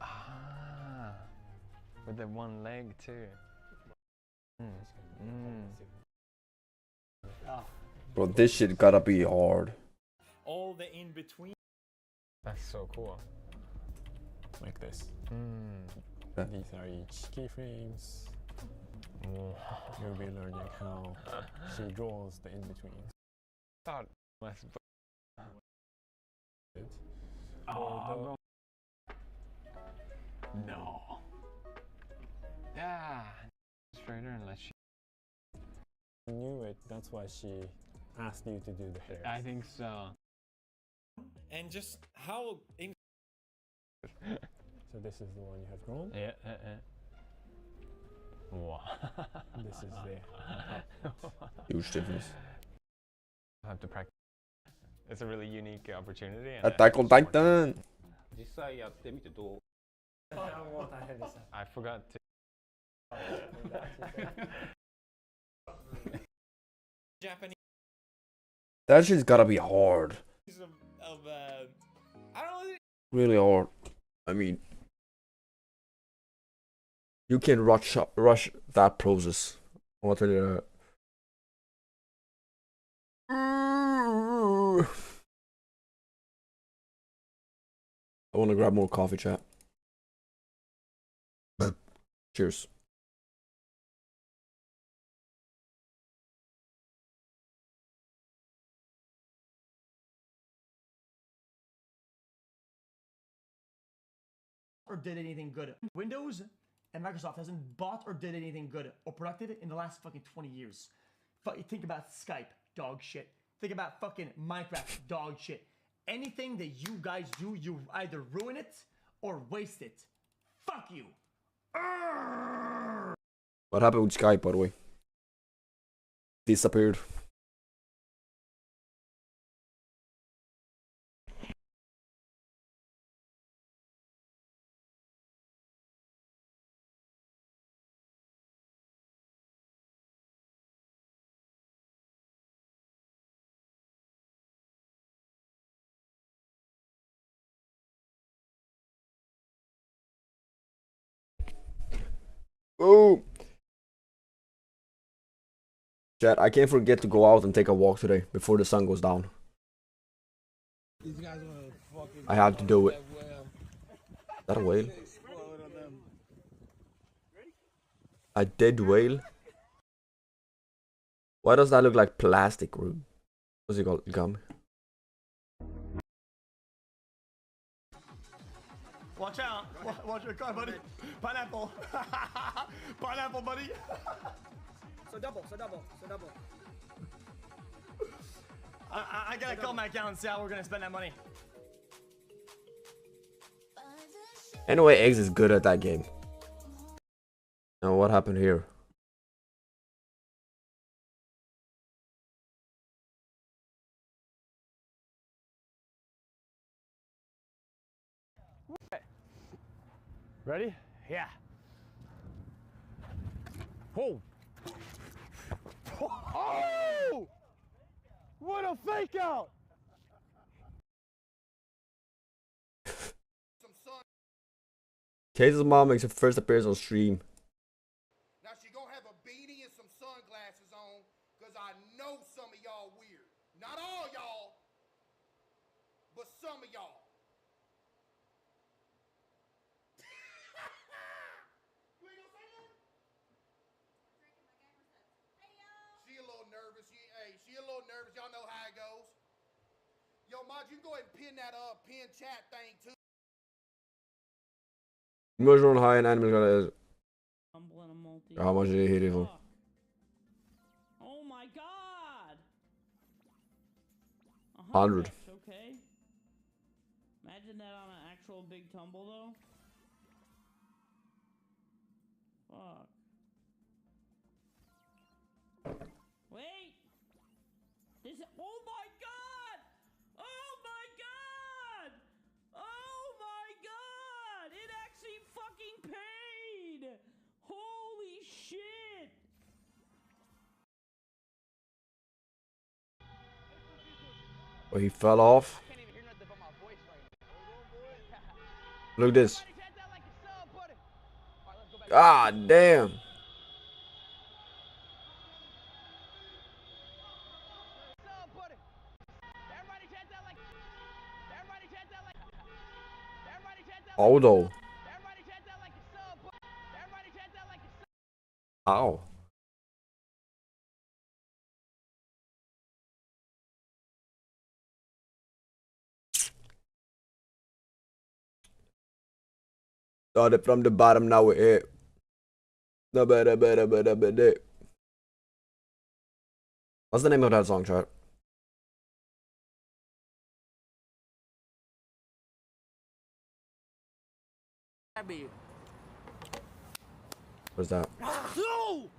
Ah. With the one leg too. Bro, this shit gotta be hard. All the in between. That's so cool. Like this. These are each keyframes. You'll be learning how she draws the in-betweens. Thought Oh, no. Yeah. Straighter unless she knew it. That's why she asked you to do the hair. I think so. And just how in So this is the one you have drawn? Yeah. Wow. This is the huge difference. I have to practice. It's a really unique opportunity. Attack on Titan! 実際やってみてどう? I forgot to. Japanese. That shit's gotta be hard. I don't know. Really hard. I mean, you can rush that process. I want to tell you that. I want to grab more coffee, chat. Cheers. Or did anything good. Windows and Microsoft hasn't bought or did anything good or productive in the last fucking 20 years. Think about Skype, dog shit. Think about fucking Minecraft, dog shit. Anything that you guys do, you either ruin it or waste it. Fuck you. What happened with Skype, by the way? Disappeared. Oh! Chat, I can't forget to go out and take a walk today before the sun goes down. These guys wanna fucking I had to do it. Is that a whale? A dead whale? Why does that look like plastic? What's it called? Gum? Watch out. Watch your car, buddy. Pineapple. Pineapple, buddy. So double. I gotta call my account and see how we're gonna spend that money. Anyway, Eggs is good at that game. Now what happened here? Ready? Yeah. Oh! Oh! What a fake out! Case's mom makes her first appearance on stream. Now she gonna have a beanie and some sunglasses on, cause I know some of y'all weird. Not all y'all, but some of y'all. You ain't gonna say nothing? She a little nervous. She a little nervous. Y'all know how it goes. Yo, Mod, you can go ahead and pin that pin chat thing too. Emotional high and animal. How much did he hit it for? Oh my god! 100. Okay. Imagine that on an actual big tumble though. Fuck. Wait! This is, oh my god! Oh my god! Oh my god! It actually fucking paid! Holy shit! Oh, he fell off. Look at this. God damn. Although. Ow. Started from the bottom, now we're here. No better. What's the name of that song, chat? What's that? No!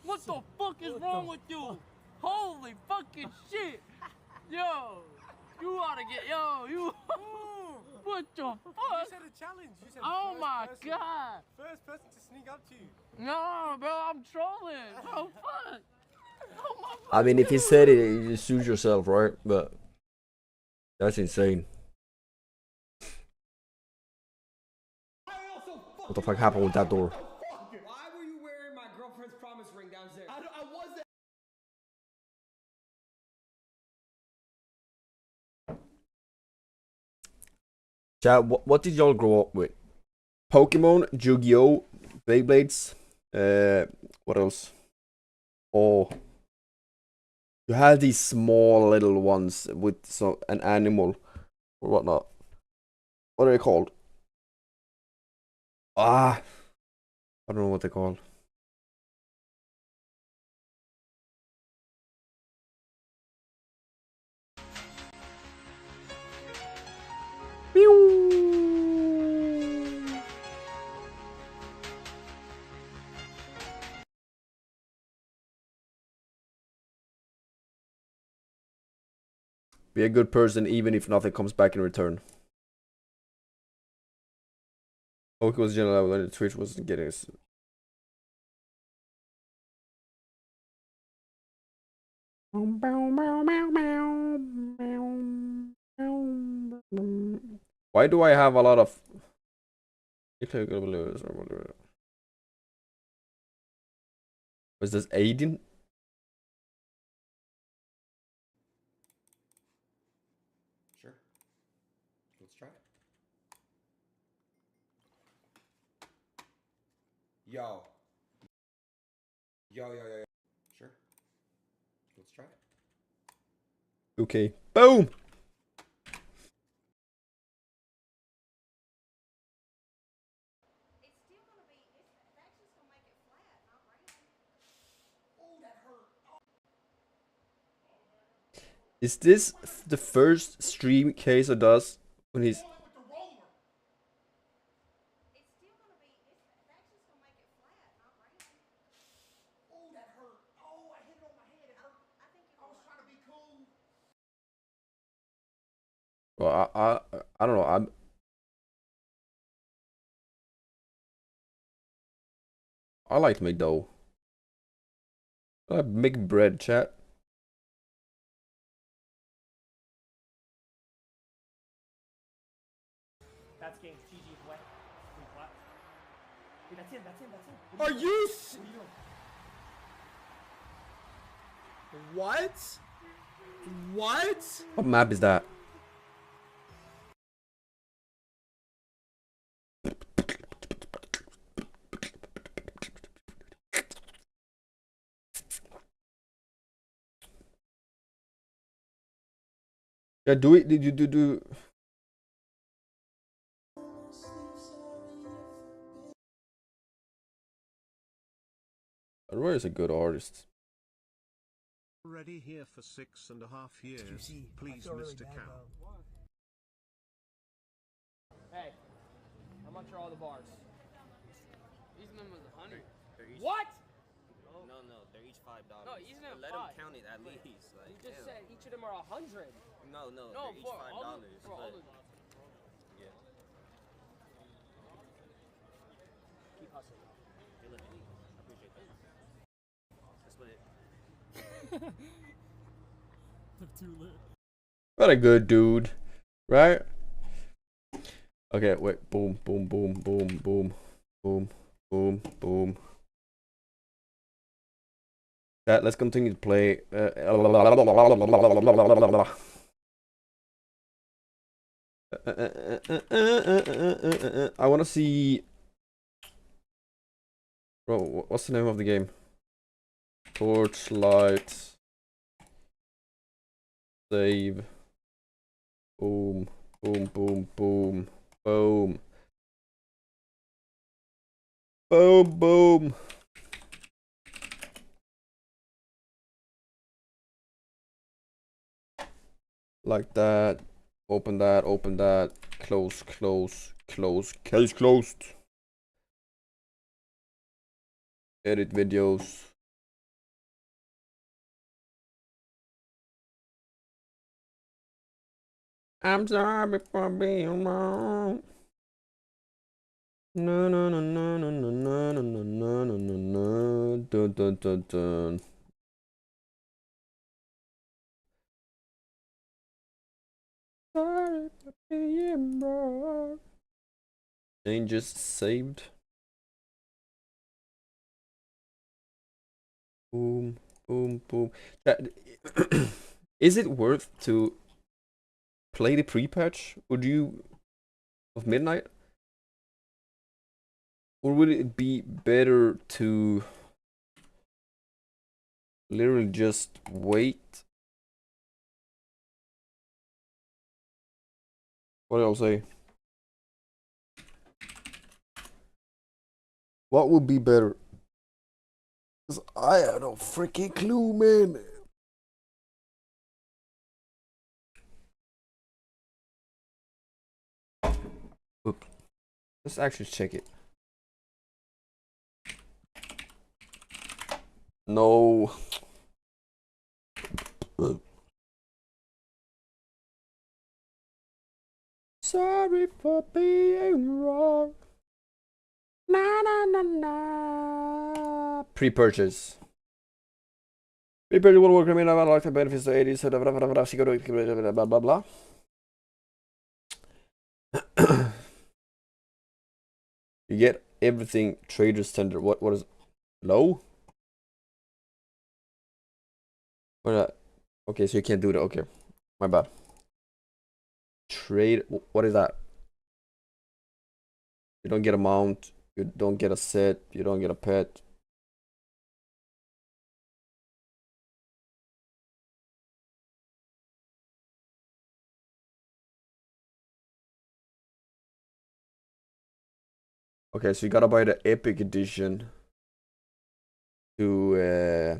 What the fuck is wrong with you? Holy fucking shit! Yo! You oughta get, you... What the fuck? You said a challenge. You said oh my god! First person to sneak up to you. No, bro, I'm trolling. Bro, fuck! Oh my I mean, if you said it, you just sued yourself, right? But that's insane. What the fuck happened with that door? Why were you wearing my girlfriend's promise ring downstairs? I wasn't. Chat, what did y'all grow up with? Pokemon, Yu-Gi-Oh, Beyblades, what else? Oh, you had these small little ones with an animal or whatnot. What are they called? I don't know what they're called. Be a good person even if nothing comes back in return. Pokemon was general when Twitch wasn't getting us. Why do I have a lot of... Was this Aiden? Sure. Let's try it. Yo. Sure. Let's try it. Okay. Boom! Is this the first stream Kaiser does when he's... Well, I don't know. I like to make dough. I like to make bread, chat. That's game. GG. Wet. That's in. That's in. That's in. Are you? What? What? What map is that? Yeah, do it. Did you do? Roy is a good artist. Already here for 6.5 years. Please, Mr. Cow. Hey, how much are all the bars? These numbers 100. What? No, they're each $5. No, each of them Let five. them count it at least. Like, You just damn. said each of them are 100. No, No, they're each for $5. all of, for all but- of yeah. keep hustling. You're living me. I appreciate that. That's what it. They're too lit. What a good dude, right? Okay, wait. Boom, boom, boom, boom, boom, boom, boom, boom. That. Let's continue to play. I want to see. Bro, what's the name of the game? Torchlight. Save. Boom, boom, boom, boom, boom. Boom, boom. Like that. Open that, open that. Close, close, close. Case closed. Edit videos. I'm sorry for being wrong. No, no, no, no, no, no, no, no, no, no, no, no, no. Dun, dun, dun, dun. Sorry for being wrong. Changes saved. Boom, boom, boom. Is it worth to play the pre-patch? Would you of midnight? Or would it be better to literally just wait? What do y'all say? What would be better? 'Cause I have no freaking clue, man. Oops. Let's actually check it. No. Sorry for being wrong. Na na na na. Pre-purchase. Pre-purchase will work. I mean, I like the benefits of 80s. Blah blah blah. You get everything trader standard. What is low? What? Okay, so you can't do that. Okay, my bad. Trade. What is that? You don't get a mount. You don't get a set. You don't get a pet. Okay, so you gotta buy the Epic Edition to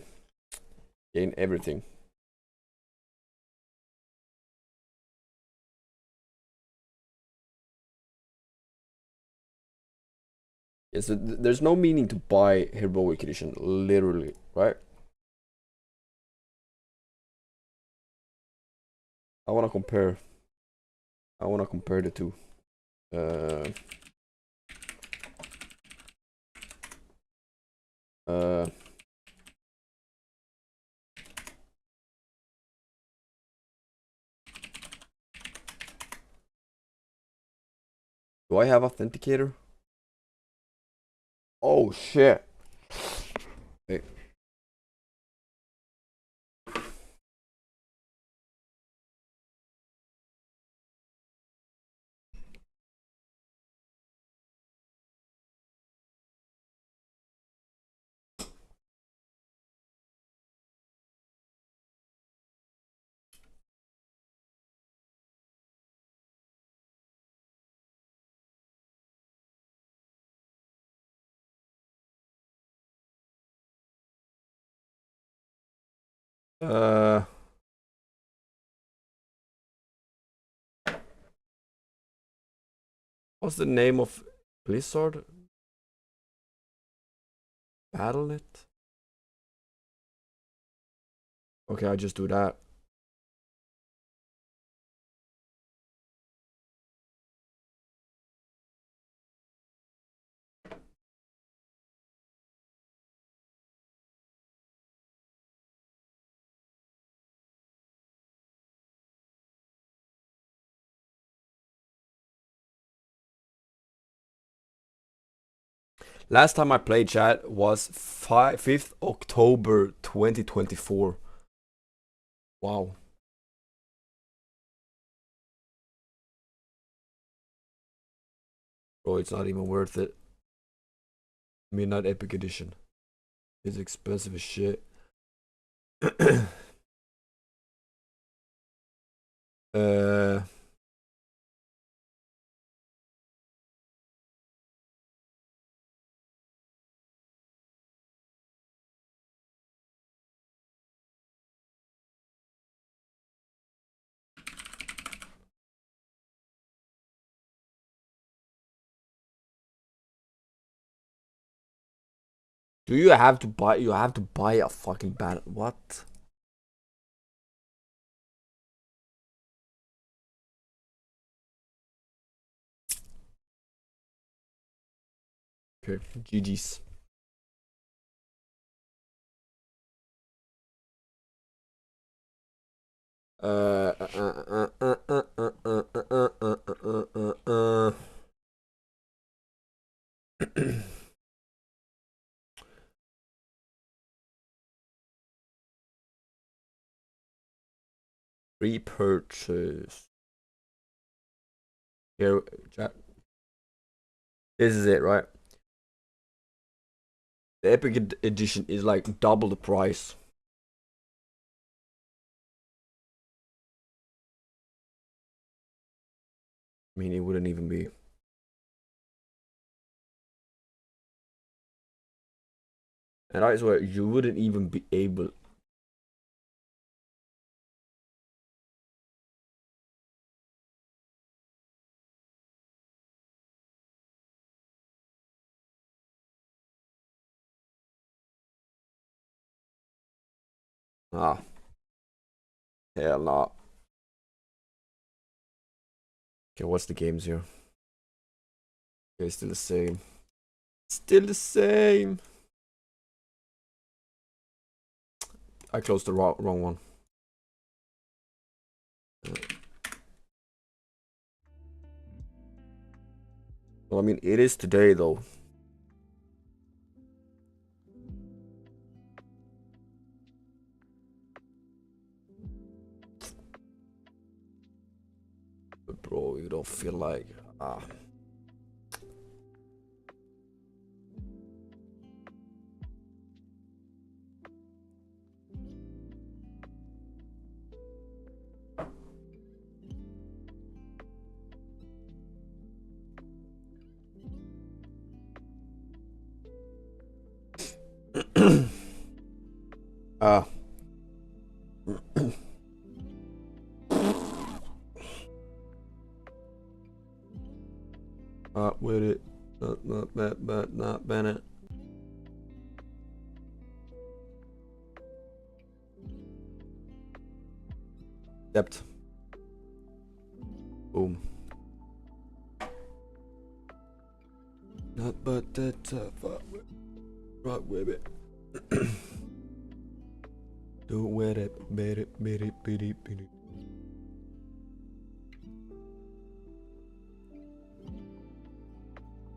gain everything. Yeah, so there's no meaning to buy Heroic Edition, literally, right? I wanna compare the two. Do I have Authenticator? Oh shit. Wait. What's the name of Blizzard? Battle.net? Okay, I just do that. Last time I played, chat, was 5th October 2024. Wow. Bro, it's not even worth it. Midnight Epic Edition. It's expensive as shit. Do you have to buy? You have to buy a fucking battle. What? Okay, GG's. Repurchase. Here, chat. This is it, right? The Epic Edition is like double the price. I mean, it wouldn't even be. And I swear, you wouldn't even be able. Ah. Hell no. Okay, what's the games here? Okay, still the same. Still the same. I closed the wrong one. Well, I mean, it is today though. But bro, you don't feel like with it. Not Bennett. Depth. Boom. Not but that tough. Rock with it. Do wear it, beat it.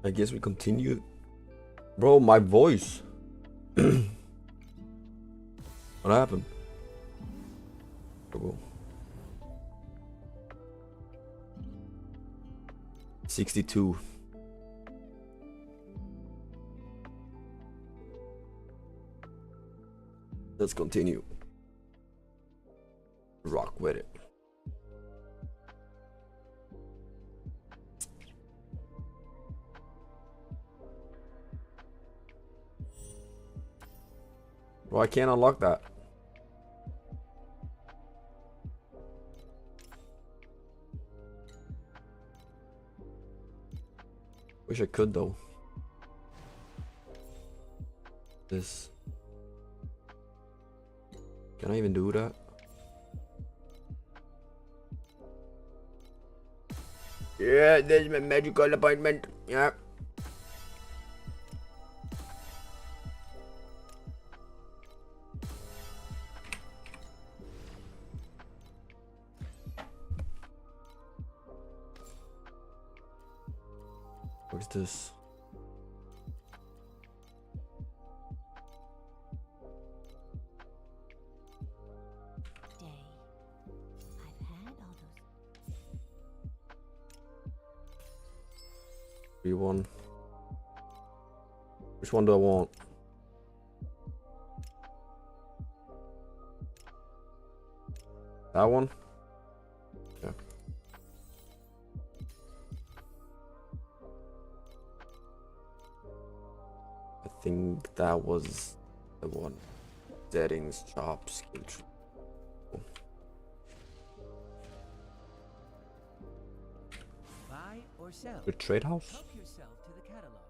I guess we continue. Bro, my voice. What happened? Go. 62. Let's continue. Rock with it. Bro, I can't unlock that. Wish I could though. This. Can I even do that? Yeah, there's my medical appointment. Yeah. What's this? One. Which one do I want? That one? Yeah. I think that was the one. Settings, job, skill tree. Buy or sell. The trade house? Help yourself to the catalog.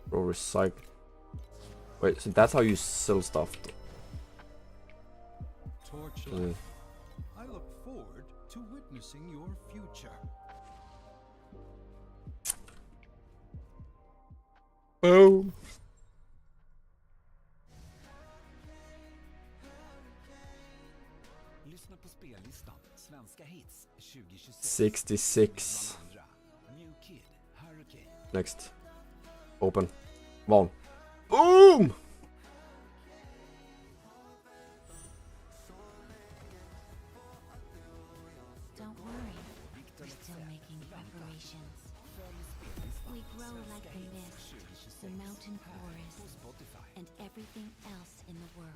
Bro, recycle. Wait, so that's how you sell stuff. Torchlight. I look forward to witnessing your future. Boom. Lyssna på spellistan. Svenska hits 2026. 66. New Kid, Hurricane. Next. Open. One. Boom! Don't worry, we're still making preparations. We grow like the mist, the mountain forest, and everything else in the world.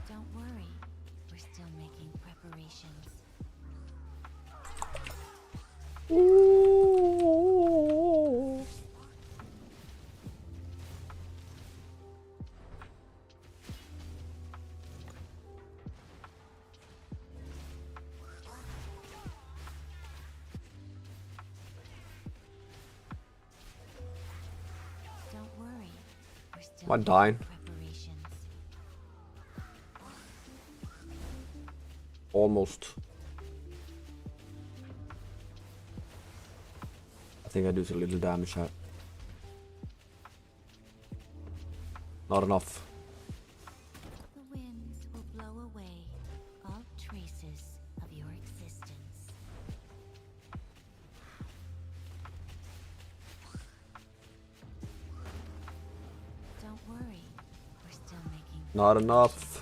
Don't worry, we're still making preparations. Ooh. Don't worry, we're still Am I dying? preparations. Almost. I think I do a little damage here. Not enough. The winds will blow away all traces of your existence. Don't worry, we're still making Not enough.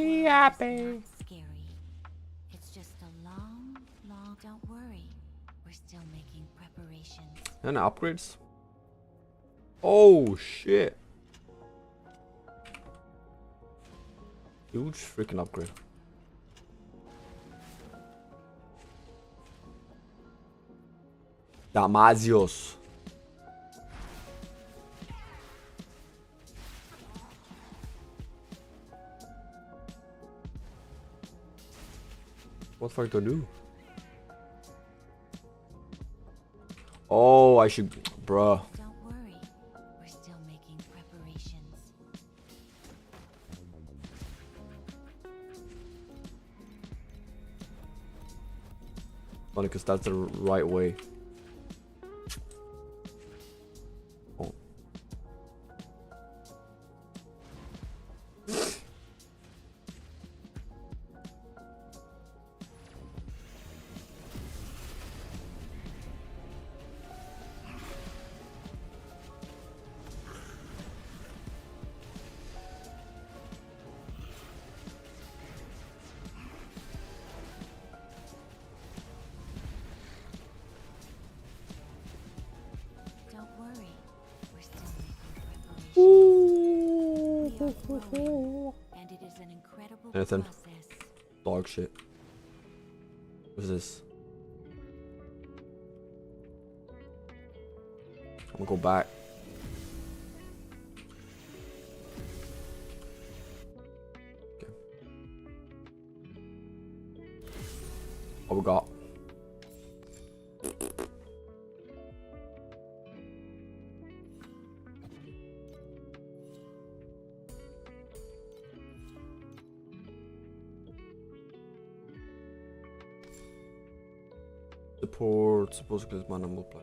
It's not scary. It's just a long. Don't worry. We're still making preparations. And upgrades. Oh shit. Huge freaking upgrade. Damasios. What the fuck do I do? Oh, I should, bruh. Don't worry. We're still making preparations. Funny, because that's the right way. Oh. Don't worry. We're still making preparations. We are growing, and it is an incredible Anything. process. Dog shit. What's this? I'm gonna go back. Okay. What we got? Support, supposedly mana multiply.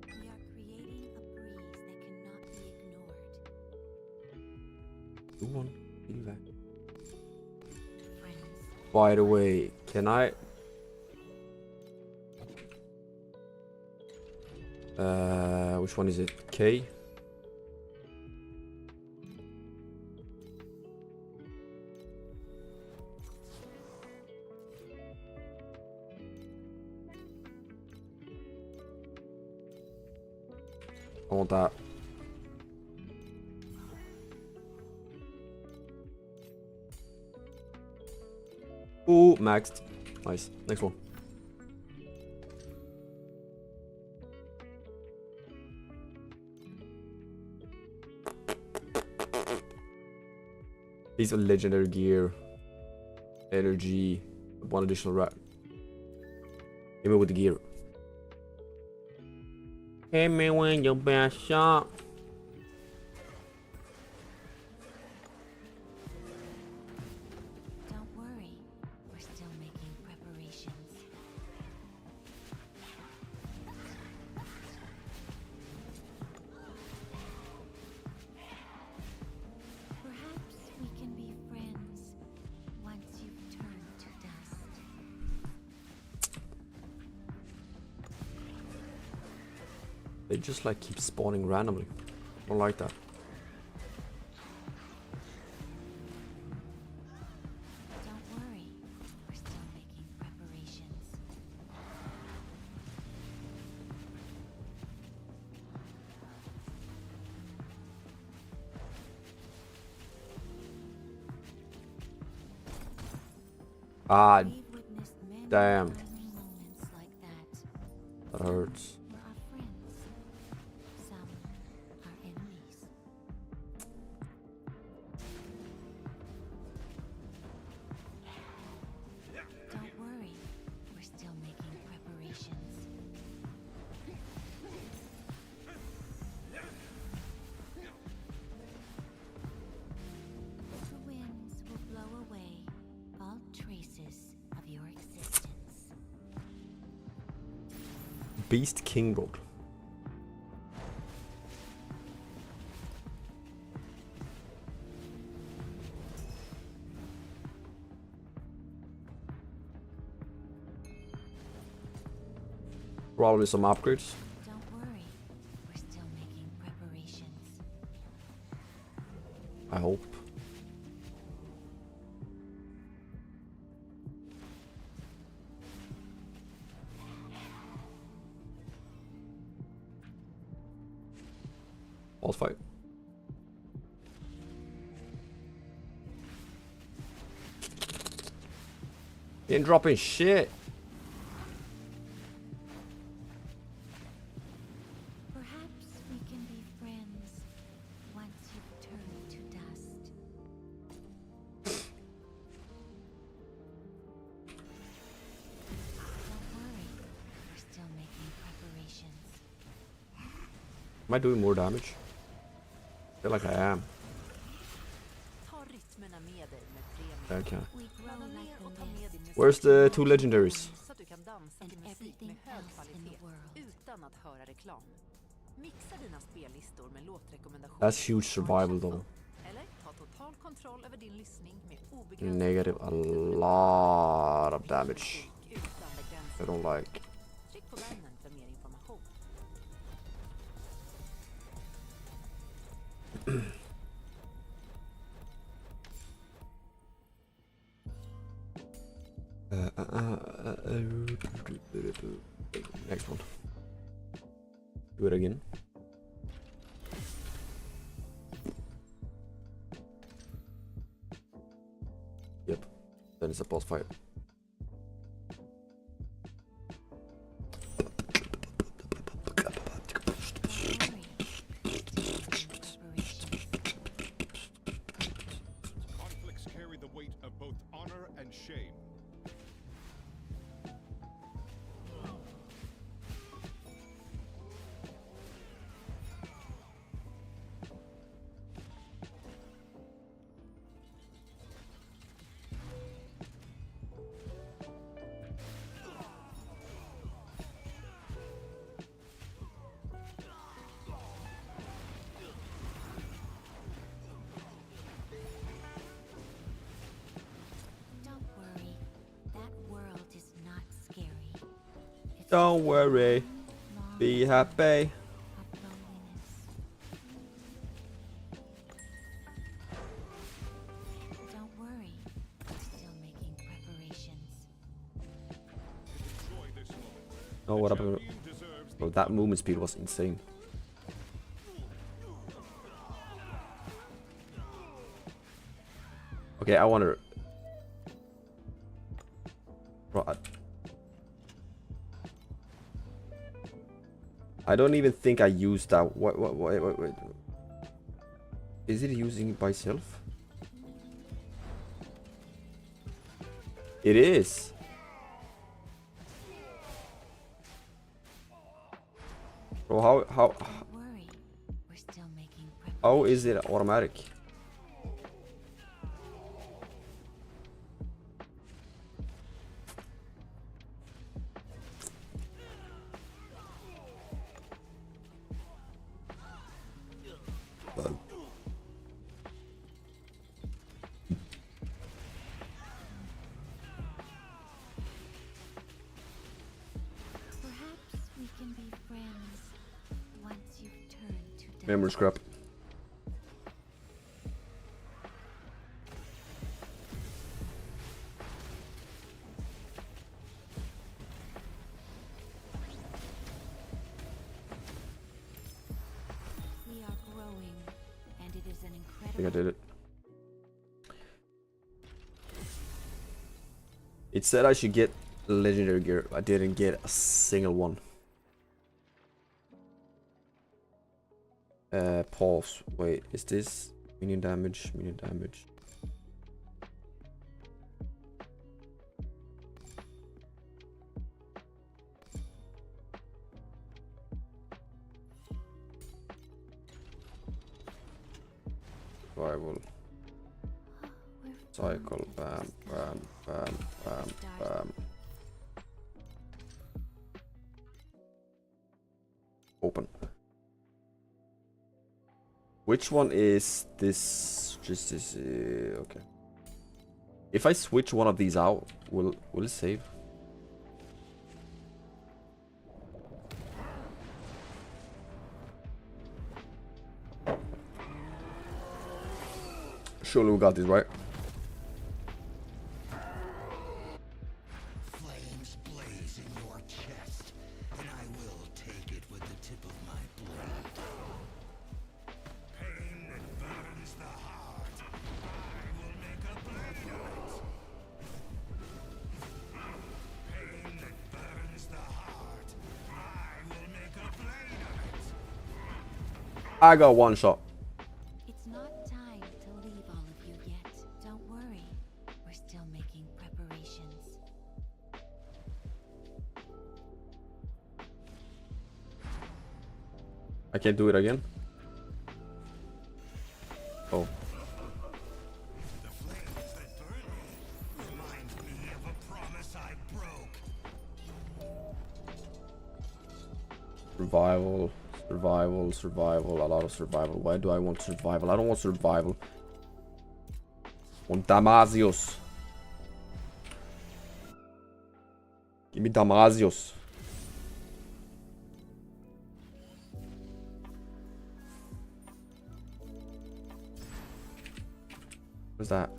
We are creating a breeze that cannot be ignored. Go on, feel that. Friends, By the way, can I? Which one is it? K? I want that. Ooh, maxed. Nice. Next one. These are legendary gear. Energy. One additional rat. Hit me with the gear. Hit me when your best shot. don't worry. We're still making preparations. Perhaps we can be friends once you've turned to dust. They just like keep spawning randomly. I don't like that. Don't worry. We're still making preparations. Ah, We've witnessed many damn. defining moments like that. That hurts. We're our friends. Some are enemies. Don't worry. We're still making preparations. The winds will blow away all traces of your existence. Beast King Road. Probably some upgrades. Don't worry. We're still making preparations. I hope. Boss fight. Ain't dropping shit. Perhaps we can be friends once you've turned to dust. Don't worry, we're still making preparations. Am I doing more damage? I feel like I am. Ta rytmerna med dig med premium. Okay. We grow like the mist. Where's the 2 legendaries? Så att du kan dansa till musik med hög kvalitet utan att höra reklam. Mixa dina spellistor med låtrekommendationer. That's huge survival though. Eller ta total kontroll över din lyssning med obegränsad Negative a lot of damage. I don't like. Tryck på vännen för mer information. Next one. Do it again. Yep. Then it's a boss fight. Conflicts carry the weight of both honor and shame. Don't worry, that world is not scary. Don't worry. Be happy. Don't worry, we're still making preparations. Oh, what happened? Bro, that movement speed was insane. Okay, I wonder. Bro, I don't even think I used that. Wait. Is it using it by itself? It is. Bro, how is it automatic? Perhaps we can be friends once you've turned to dust. Memory scrap. We are growing, and it is an I think I did it. It said I should get legendary gear. I didn't get a single one. Pulse. Wait, is this minion damage? Minion damage. Survival. Cycle. Bam, bam, bam, bam, bam. Open. Which one is this? Just this. Okay. If I switch one of these out, will it save? Surely we got this right. Flames blaze in your chest, and I will take it with the tip of my blade. I got one shot. It's not time to leave all of you yet. Don't worry. We're still making preparations. I can't do it again. Oh. The flames that burn me remind me of a promise I broke. Survival, survival, survival, a lot of survival. Why do I want survival? I don't want survival. I want Damasios. Give me Damasios. What's that?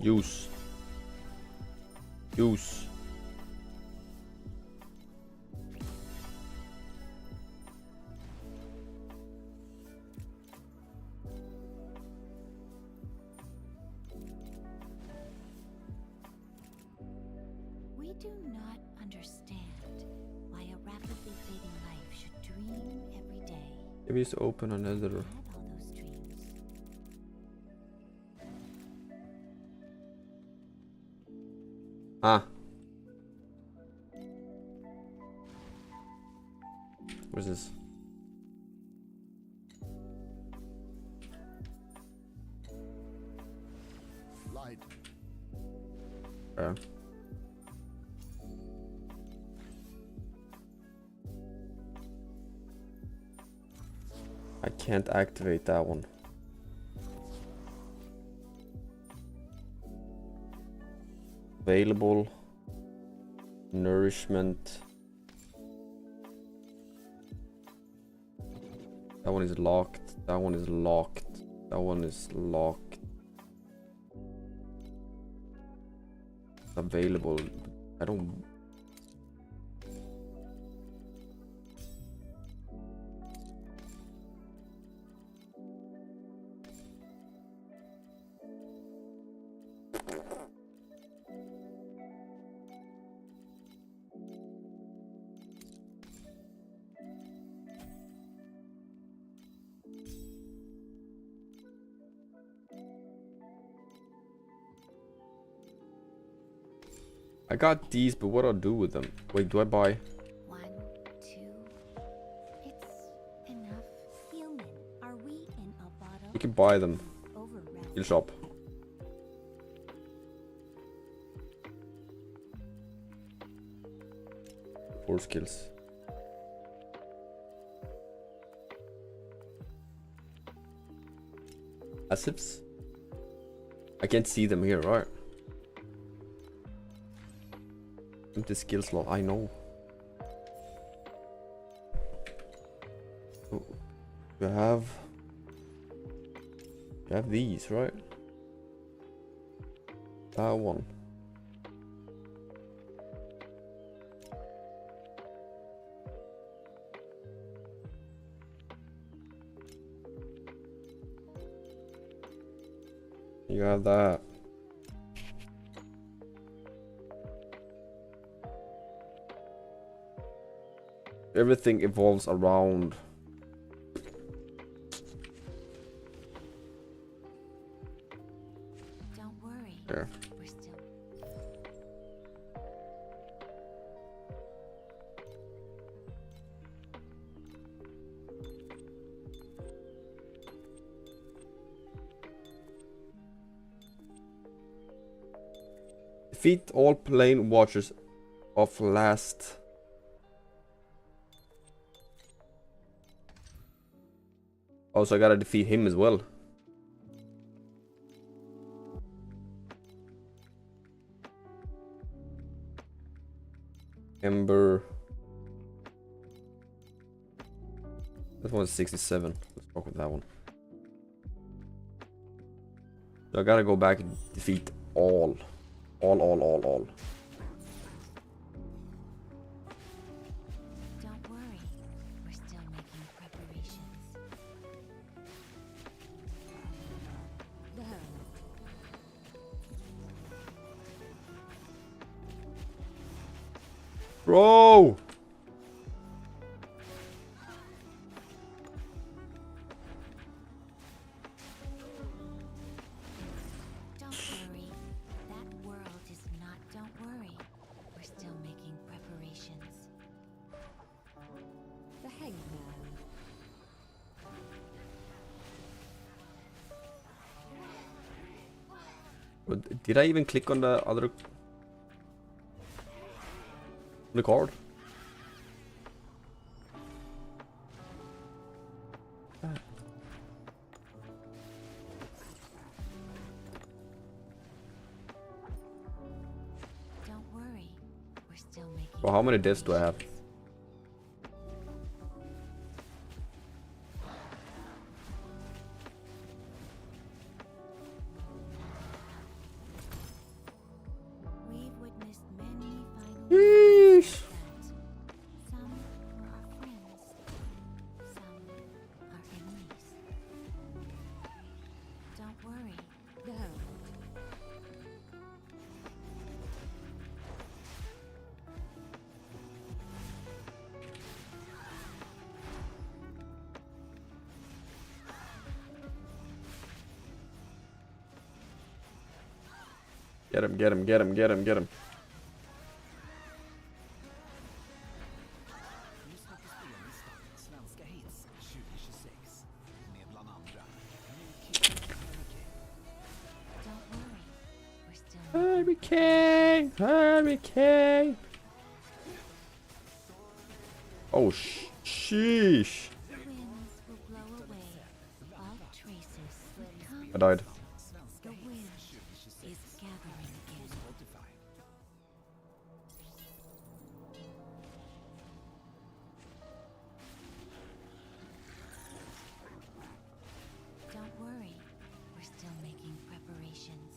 Use. Use. We do not understand why a rapidly fading life should dream every day. Maybe it's open another. Had all those dreams. Ah. What's this? Light. I can't activate that one. Available. Nourishment. That one is locked. That one is locked. That one is locked. Available. I don't. I got these, but what do I do with them? Wait, do I buy? 1, 2. It's enough. Human, are we in a bottle? You can buy them. Skill shop. Four skills. Passives? I can't see them here, right? Empty skill slot, I know. Oh, you have these, right? That one. You have that. Everything evolves around. Don't worry. There. We're still. Defeat all plane watchers of last. Oh, so I gotta defeat him as well. Ember. That one's 67. Let's talk with that one. So I gotta go back and defeat all. All. Don't worry. We're still making preparations. Bro! Don't worry. That world is not. Don't worry. We're still making preparations. The Hangman. But did I even click on the other... the card? Don't worry. We're still making. Well, how many deaths do I have? We've witnessed many final Yeesh. Some were our friends, some our enemies. Don't worry. No. Get him, get him, get him, get him, get him. Lyssna på spellistan Svenska hits 2026 med bland andra Don't worry. We're still Harry Kane! Harry Kane! Oh, sheesh. The winds will blow away. All traces will come. I died. The wind is gathering again. Don't worry. We're still making preparations.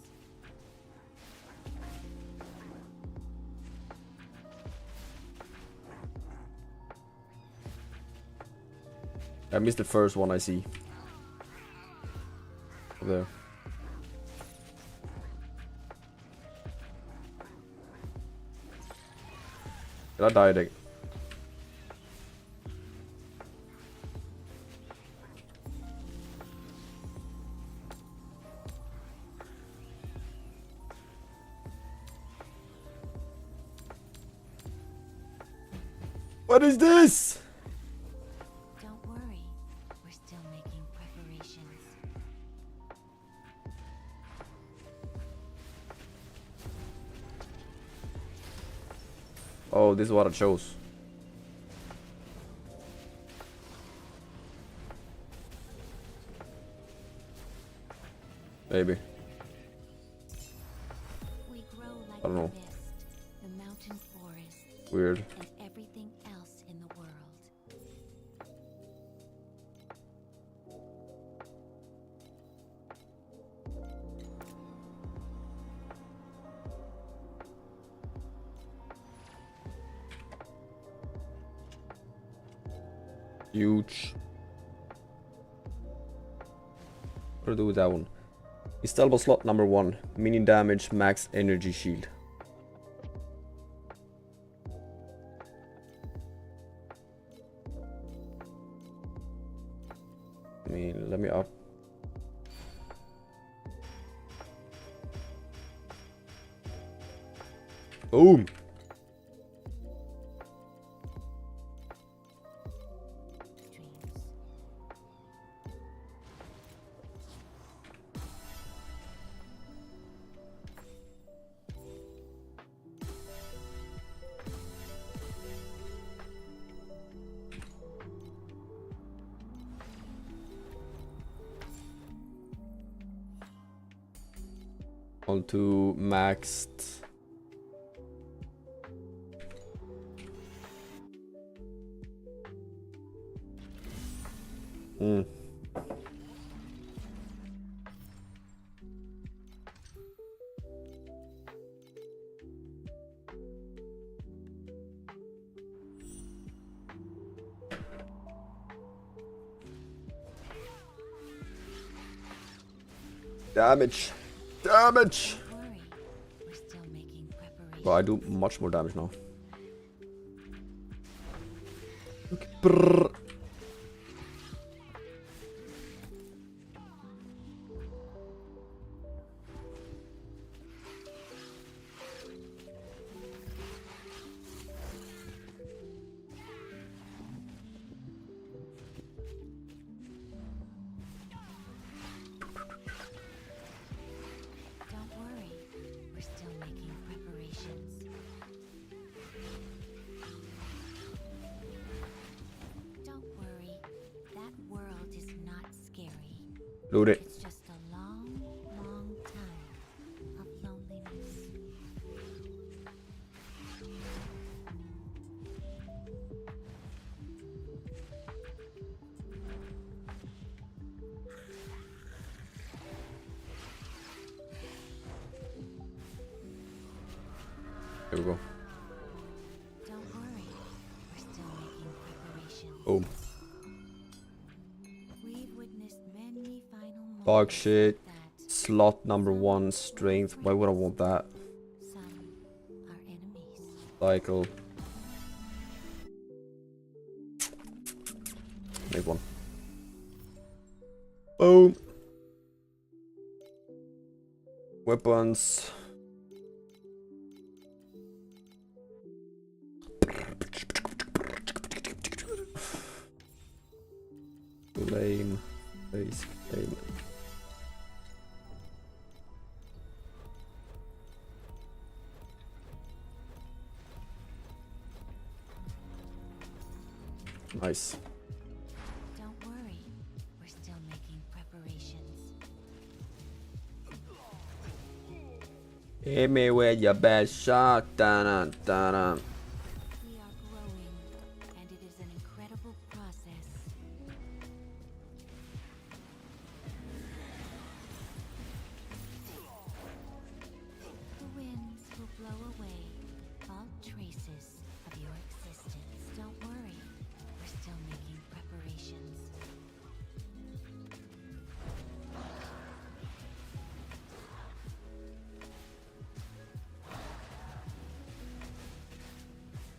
I missed the first one I see. Over there. Did I die again? What is this? Don't worry. We're still making preparations. Oh, this is what I chose. Maybe. We grow like I don't know. the mist, the mountain forest, Weird. and everything else in the world. Huge. What do I do with that one? Installable slot number 1. Mini damage, max energy shield. I mean, let me up. Boom! Onto maxed. Damage. Damage! Don't worry. We're still making preparations. Well, I do much more damage now. Brrr. Don't worry, we're still making preparations. Don't worry, that world is not scary. Load it. It's just a long, long time of loneliness. There we go. Don't worry, we're still making preparations. Boom. We've witnessed many final moments Dog shit. that Slot number 1, strength. Why would I want that? some are enemies. Cycle. Make one. Boom. Weapons. Lame. Basic lame. Nice. Don't worry, we're still making preparations. Hit me with your best shot. Da-da, da-da. We are growing, and it is an incredible process. The winds will blow away all traces of your existence. Don't worry, we're still making preparations.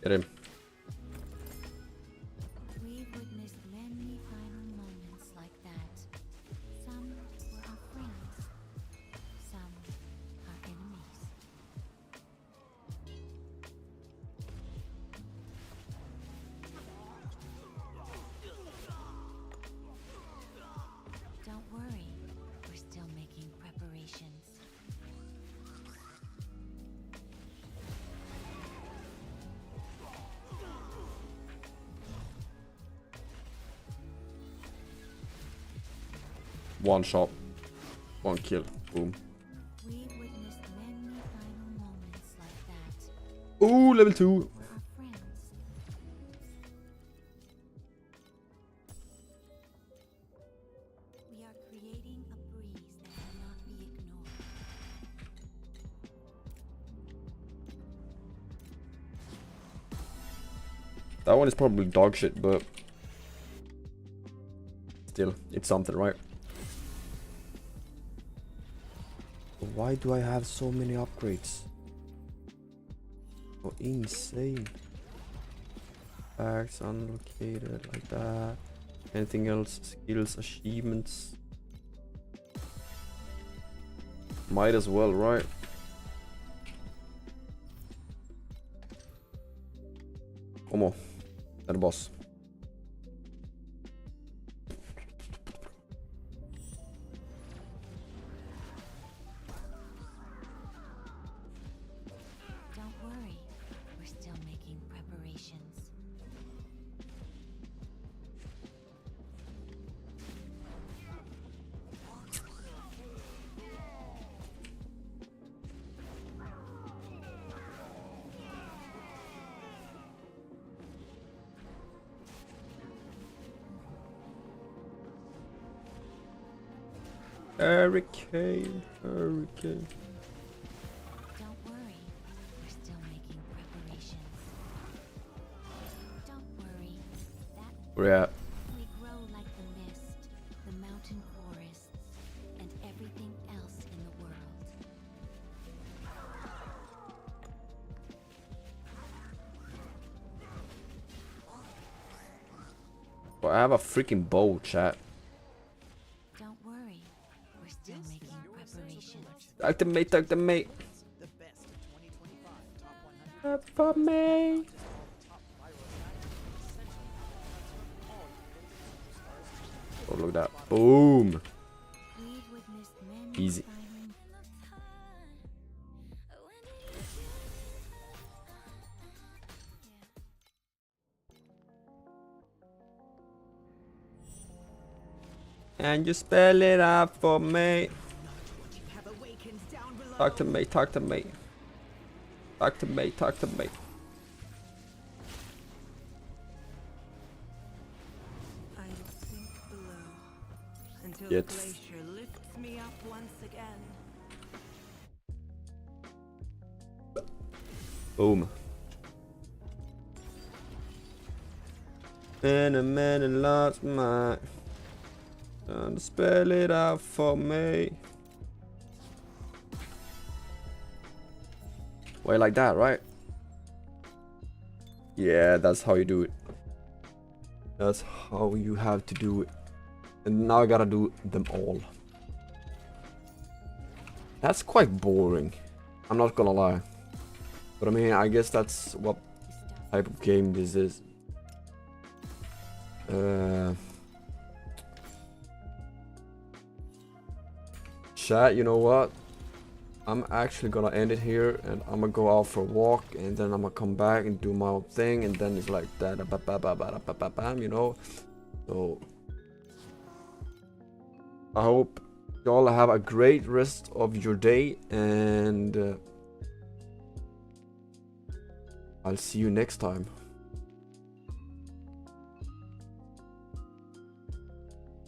Get him. We've witnessed many final moments like that. Some were our friends, some our enemies. Don't worry, we're still making preparations. One shot. One kill. Boom. We've witnessed many final moments like that. Ooh, level 2. We're our friends. We are creating a breeze that cannot be ignored. That one is probably dog shit, but still, it's something, right? Why do I have so many upgrades? Oh, insane. Bags unlocated like that. Anything else? Skills, achievements. Might as well, right? Como? That boss. Don't worry, we're still making preparations. Hurricane, hurricane. Don't worry, we're still making preparations. Don't worry, that Where at? we grow like the mist, the mountain forests, and everything else in the world. Well, I have a freaking bow, chat. Don't worry, we're still making preparations. Talk to me, talk to me. For me. Oh, look at that. Boom. Easy. And you spell it out for me. Talk to me, talk to me. Talk to me, talk to me. I sink below until Yet. the glacier lifts me up once again. Boom. And a man lost my. And spell it out for me. Way like that, right? Yeah, that's how you do it. That's how you have to do it. And now I gotta do them all. That's quite boring. I'm not gonna lie. But I mean, I guess that's what type of game this is. Chat, you know what? I'm actually gonna end it here, and I'm gonna go out for a walk, and then I'm gonna come back and do my own thing, and then it's like that, you know. So I hope y'all have a great rest of your day, and I'll see you next time.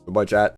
Goodbye, chat.